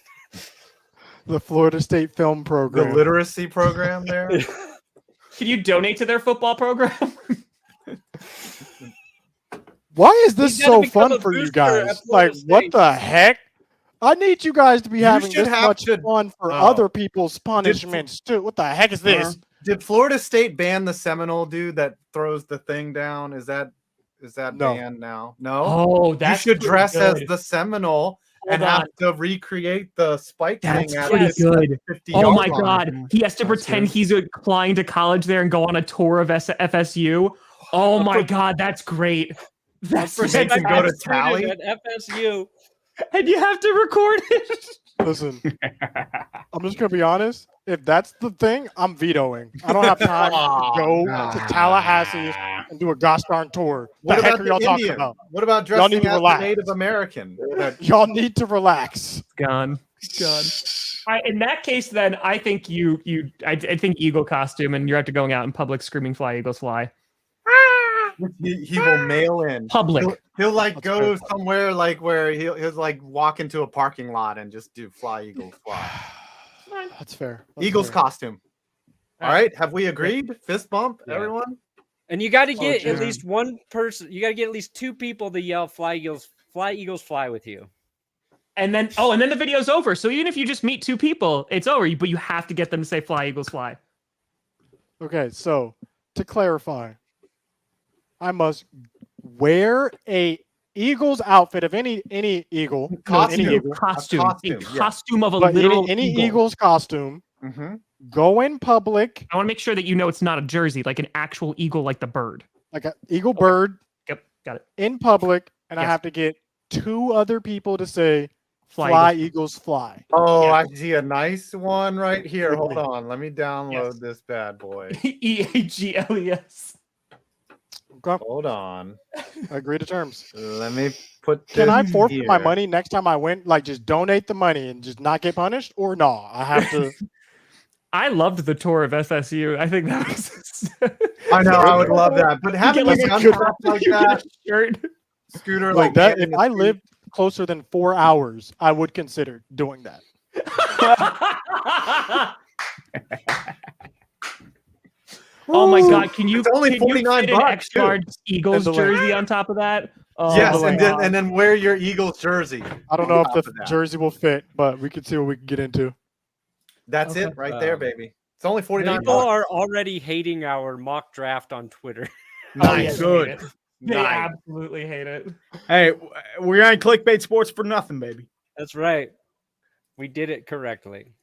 Speaker 4: The Florida State Film
Speaker 1: The
Speaker 4: Program.
Speaker 1: literacy program there.
Speaker 2: Can you donate to their football program?
Speaker 4: Why is this
Speaker 3: He's gotta
Speaker 4: so
Speaker 3: become
Speaker 4: fun
Speaker 3: a
Speaker 4: for you
Speaker 3: booster at
Speaker 4: guys?
Speaker 3: Florida
Speaker 4: Like, what
Speaker 3: State.
Speaker 4: the heck? I need you guys to be having
Speaker 1: should
Speaker 4: this
Speaker 1: have
Speaker 4: much
Speaker 1: to-
Speaker 4: fun for
Speaker 1: Oh.
Speaker 4: other people's punishments too. What the heck is this?
Speaker 1: Did Florida State ban the Seminole dude that throws the thing down? Is that
Speaker 4: No.
Speaker 1: banned now? No.
Speaker 2: Oh,
Speaker 1: You
Speaker 2: that's
Speaker 1: should
Speaker 2: pretty
Speaker 1: dress
Speaker 2: good.
Speaker 1: as the Seminole and
Speaker 2: Hold
Speaker 1: have
Speaker 2: on.
Speaker 1: to recreate the spike
Speaker 2: That's
Speaker 1: thing at
Speaker 2: pretty
Speaker 1: this
Speaker 2: good.
Speaker 1: 50-yard
Speaker 2: Oh my
Speaker 1: line.
Speaker 2: God. He has to
Speaker 1: That's
Speaker 2: pretend
Speaker 1: good.
Speaker 2: he's applying to college there and go on a tour of FSU. Oh my God, that's great. That's
Speaker 1: Make him go to
Speaker 3: Student
Speaker 1: Tally.
Speaker 3: at FSU.
Speaker 2: and you have to record it.
Speaker 4: Listen, I'm just gonna be honest. If that's the thing, I'm vetoing. I don't have time to go to Tallahassee and do a gosh darn tour.
Speaker 1: What
Speaker 4: the heck
Speaker 1: about
Speaker 4: are
Speaker 1: the
Speaker 4: y'all talking
Speaker 1: Indian?
Speaker 4: about?
Speaker 1: What about
Speaker 4: Y'all need
Speaker 1: dressing
Speaker 4: to
Speaker 1: as a
Speaker 4: relax.
Speaker 1: Native American?
Speaker 4: Y'all need to relax.
Speaker 2: Gone. In that case, then I think I think eagle costume, and you're have to going out in public screaming "Fly Eagles Fly."
Speaker 1: He will mail in.
Speaker 2: Public.
Speaker 1: He'll like
Speaker 4: That's
Speaker 1: go
Speaker 4: fair.
Speaker 1: somewhere like where he'll like walk into a parking lot and just do "Fly Eagles Fly."
Speaker 4: That's fair. That's
Speaker 1: Eagles
Speaker 4: fair.
Speaker 1: costume. All right, have we agreed? Fist bump,
Speaker 3: Yeah.
Speaker 1: everyone.
Speaker 3: And you got to get at
Speaker 1: Jim.
Speaker 3: least one person. You got to get at least two people to yell "Fly Eagles, fly" with you.
Speaker 2: And then the video's over. So even if you just meet two people, it's over. But you have to get them to say "Fly Eagles Fly."
Speaker 4: Okay, so to clarify, I must wear a Eagles outfit of any eagle, no,
Speaker 1: Costume.
Speaker 4: any eagle,
Speaker 2: Costume.
Speaker 1: costume,
Speaker 2: A
Speaker 1: yeah.
Speaker 2: costume of a
Speaker 4: but
Speaker 2: literal
Speaker 4: any
Speaker 2: eagle.
Speaker 4: Eagles costume.
Speaker 1: Mm-hmm.
Speaker 4: Go in public
Speaker 2: I want to make sure that you know it's not a jersey, like an actual eagle, like the bird.
Speaker 4: like an eagle bird
Speaker 2: Yep, got it.
Speaker 4: in public, and I
Speaker 2: Yes.
Speaker 4: have to get two other people to say
Speaker 2: Fly
Speaker 4: "Fly
Speaker 2: Eagles.
Speaker 4: Eagles Fly."
Speaker 1: Oh,
Speaker 2: Yeah.
Speaker 1: I see a nice one right here. Hold
Speaker 4: Really?
Speaker 1: on, let me download
Speaker 2: Yes.
Speaker 1: this bad boy.
Speaker 2: EAGLES.
Speaker 4: Okay,
Speaker 1: Hold on,
Speaker 4: I agree to terms.
Speaker 1: let me put.
Speaker 4: Can I
Speaker 1: this
Speaker 4: forfeit my
Speaker 1: here.
Speaker 4: money next time I win? Like, just donate the money and just not get punished, or no? I have to.
Speaker 2: I loved the tour of FSU. I think that was.
Speaker 1: I know, I would love that, but
Speaker 2: You
Speaker 1: having
Speaker 2: get
Speaker 1: a
Speaker 2: like
Speaker 1: gun
Speaker 2: a
Speaker 1: pop like
Speaker 2: you get
Speaker 1: that,
Speaker 2: a shirt.
Speaker 1: Scooter,
Speaker 4: Like that.
Speaker 1: getting
Speaker 4: If
Speaker 1: a
Speaker 4: I
Speaker 1: suit-
Speaker 4: lived closer than 4 hours, I would consider doing that.
Speaker 2: Oh my
Speaker 4: Ooh.
Speaker 2: God! Can you?
Speaker 1: It's only
Speaker 2: can you
Speaker 1: 49
Speaker 2: fit an
Speaker 1: bucks,
Speaker 2: extra
Speaker 1: too.
Speaker 2: large Eagles
Speaker 4: And the link.
Speaker 2: jersey on top of that? Oh,
Speaker 1: yes,
Speaker 2: my
Speaker 1: and
Speaker 2: God.
Speaker 1: then wear your Eagles jersey.
Speaker 4: I don't
Speaker 1: on
Speaker 4: know if
Speaker 1: top
Speaker 4: the
Speaker 1: of that.
Speaker 4: jersey will fit, but we can see what we can get into.
Speaker 1: That's
Speaker 2: Okay.
Speaker 1: it right there, baby. It's only 49
Speaker 3: People
Speaker 1: bucks.
Speaker 3: are already hating our mock draft on Twitter.
Speaker 2: Oh,
Speaker 1: Nice.
Speaker 2: yes, they
Speaker 5: Good.
Speaker 2: hate it. They
Speaker 1: Nice.
Speaker 2: absolutely hate it.
Speaker 5: Hey, we're on Clickbait Sports for nothing, baby.
Speaker 3: That's right. We did it correctly.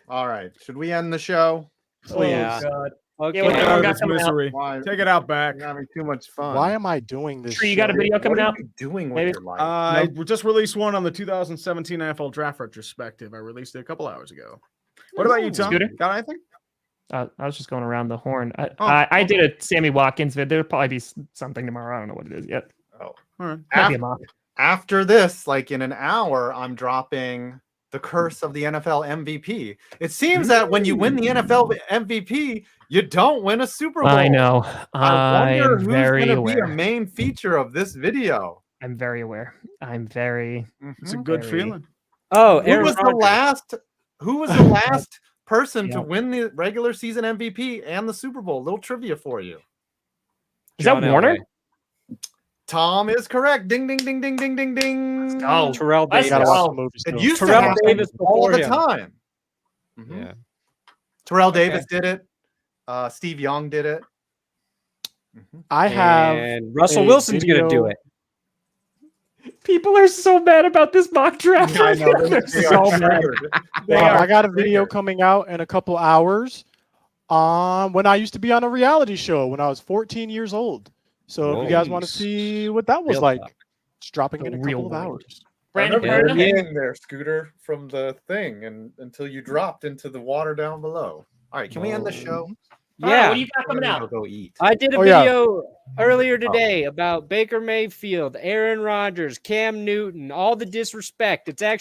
Speaker 1: All right, should we end the show?
Speaker 2: Oh,
Speaker 3: Yeah.
Speaker 2: God.
Speaker 3: Okay.
Speaker 2: Yeah, what
Speaker 5: Get
Speaker 2: everyone
Speaker 5: out of
Speaker 2: got
Speaker 5: this
Speaker 2: coming out?
Speaker 5: misery.
Speaker 1: Why?
Speaker 5: Take it out back.
Speaker 1: We're having too much fun.
Speaker 4: Why am I doing this?
Speaker 2: Tree, you got a
Speaker 4: shit?
Speaker 2: video coming
Speaker 1: what
Speaker 2: out?
Speaker 1: are you doing with
Speaker 2: Maybe?
Speaker 1: your life?
Speaker 5: I just released one on the 2017 NFL Draft retrospective. I released it a couple hours ago. What about you, Tom?
Speaker 2: Scooter?
Speaker 5: Got anything?
Speaker 2: I was just going around the horn.
Speaker 5: Oh,
Speaker 2: I did a Sammy Watkins vid. There'll probably be something tomorrow. I don't know what it is yet.
Speaker 5: All right.
Speaker 2: Might be a mock.
Speaker 1: After this, like in an hour, I'm dropping the curse of the NFL MVP. It seems that when you win the NFL MVP, you don't win a Super Bowl.
Speaker 2: I know.
Speaker 1: I wonder
Speaker 2: I'm
Speaker 1: who's
Speaker 2: very
Speaker 1: going to be a
Speaker 2: aware.
Speaker 1: main feature of this video.
Speaker 2: I'm very aware. I'm very.
Speaker 5: It's a
Speaker 1: Mhm.
Speaker 5: good
Speaker 2: Very-
Speaker 5: feeling.
Speaker 3: Oh,
Speaker 1: Who
Speaker 3: Aaron
Speaker 1: was the
Speaker 3: Rodgers.
Speaker 1: last? Who was the last person
Speaker 2: Yeah.
Speaker 1: to win the regular season MVP and the Super Bowl? Little trivia for you.
Speaker 2: Is that
Speaker 3: John
Speaker 2: Warner?
Speaker 3: Elway.
Speaker 1: Tom is correct. Ding, ding, ding, ding, ding, ding, ding.
Speaker 2: go.
Speaker 3: Terrell
Speaker 2: Let's
Speaker 4: You
Speaker 3: Davis.
Speaker 4: gotta
Speaker 2: go.
Speaker 4: watch the movie
Speaker 1: It
Speaker 4: still.
Speaker 1: used to
Speaker 3: Terrell
Speaker 1: happen
Speaker 3: Davis
Speaker 1: all
Speaker 3: before
Speaker 1: the
Speaker 3: him.
Speaker 1: time. Mhm.
Speaker 3: Yeah.
Speaker 1: Terrell Davis did it. Steve Young did it. Mhm.
Speaker 4: I have
Speaker 3: And Russell
Speaker 4: a
Speaker 3: Wilson's going to do
Speaker 4: video-
Speaker 3: it.
Speaker 2: People are so mad about this mock draft.
Speaker 1: I know,
Speaker 2: They're
Speaker 1: they
Speaker 2: so
Speaker 1: are
Speaker 2: mad.
Speaker 1: triggered.
Speaker 2: They
Speaker 4: I
Speaker 2: are
Speaker 4: got a video
Speaker 1: triggered.
Speaker 4: coming out in a couple hours on when I used to be on a reality show when I was 14 years old. So if you guys want to
Speaker 3: Nice.
Speaker 4: see what that was
Speaker 3: Real
Speaker 4: like,
Speaker 3: talk.
Speaker 4: it's dropping
Speaker 2: The
Speaker 4: in a
Speaker 2: real
Speaker 4: couple of
Speaker 2: world.
Speaker 4: hours.
Speaker 2: Brandon,
Speaker 3: Yeah.
Speaker 2: Brandon?
Speaker 1: hanging there, Scooter, from the thing, and until you dropped into the water down below. All right, can we end the show?
Speaker 2: All right,
Speaker 3: Yeah.
Speaker 2: what do you got coming
Speaker 1: I'll
Speaker 2: out?
Speaker 1: go eat.
Speaker 3: I did a
Speaker 4: Oh, yeah.
Speaker 3: video earlier today about Baker Mayfield, Aaron Rodgers, Cam Newton, all the disrespect. It's actually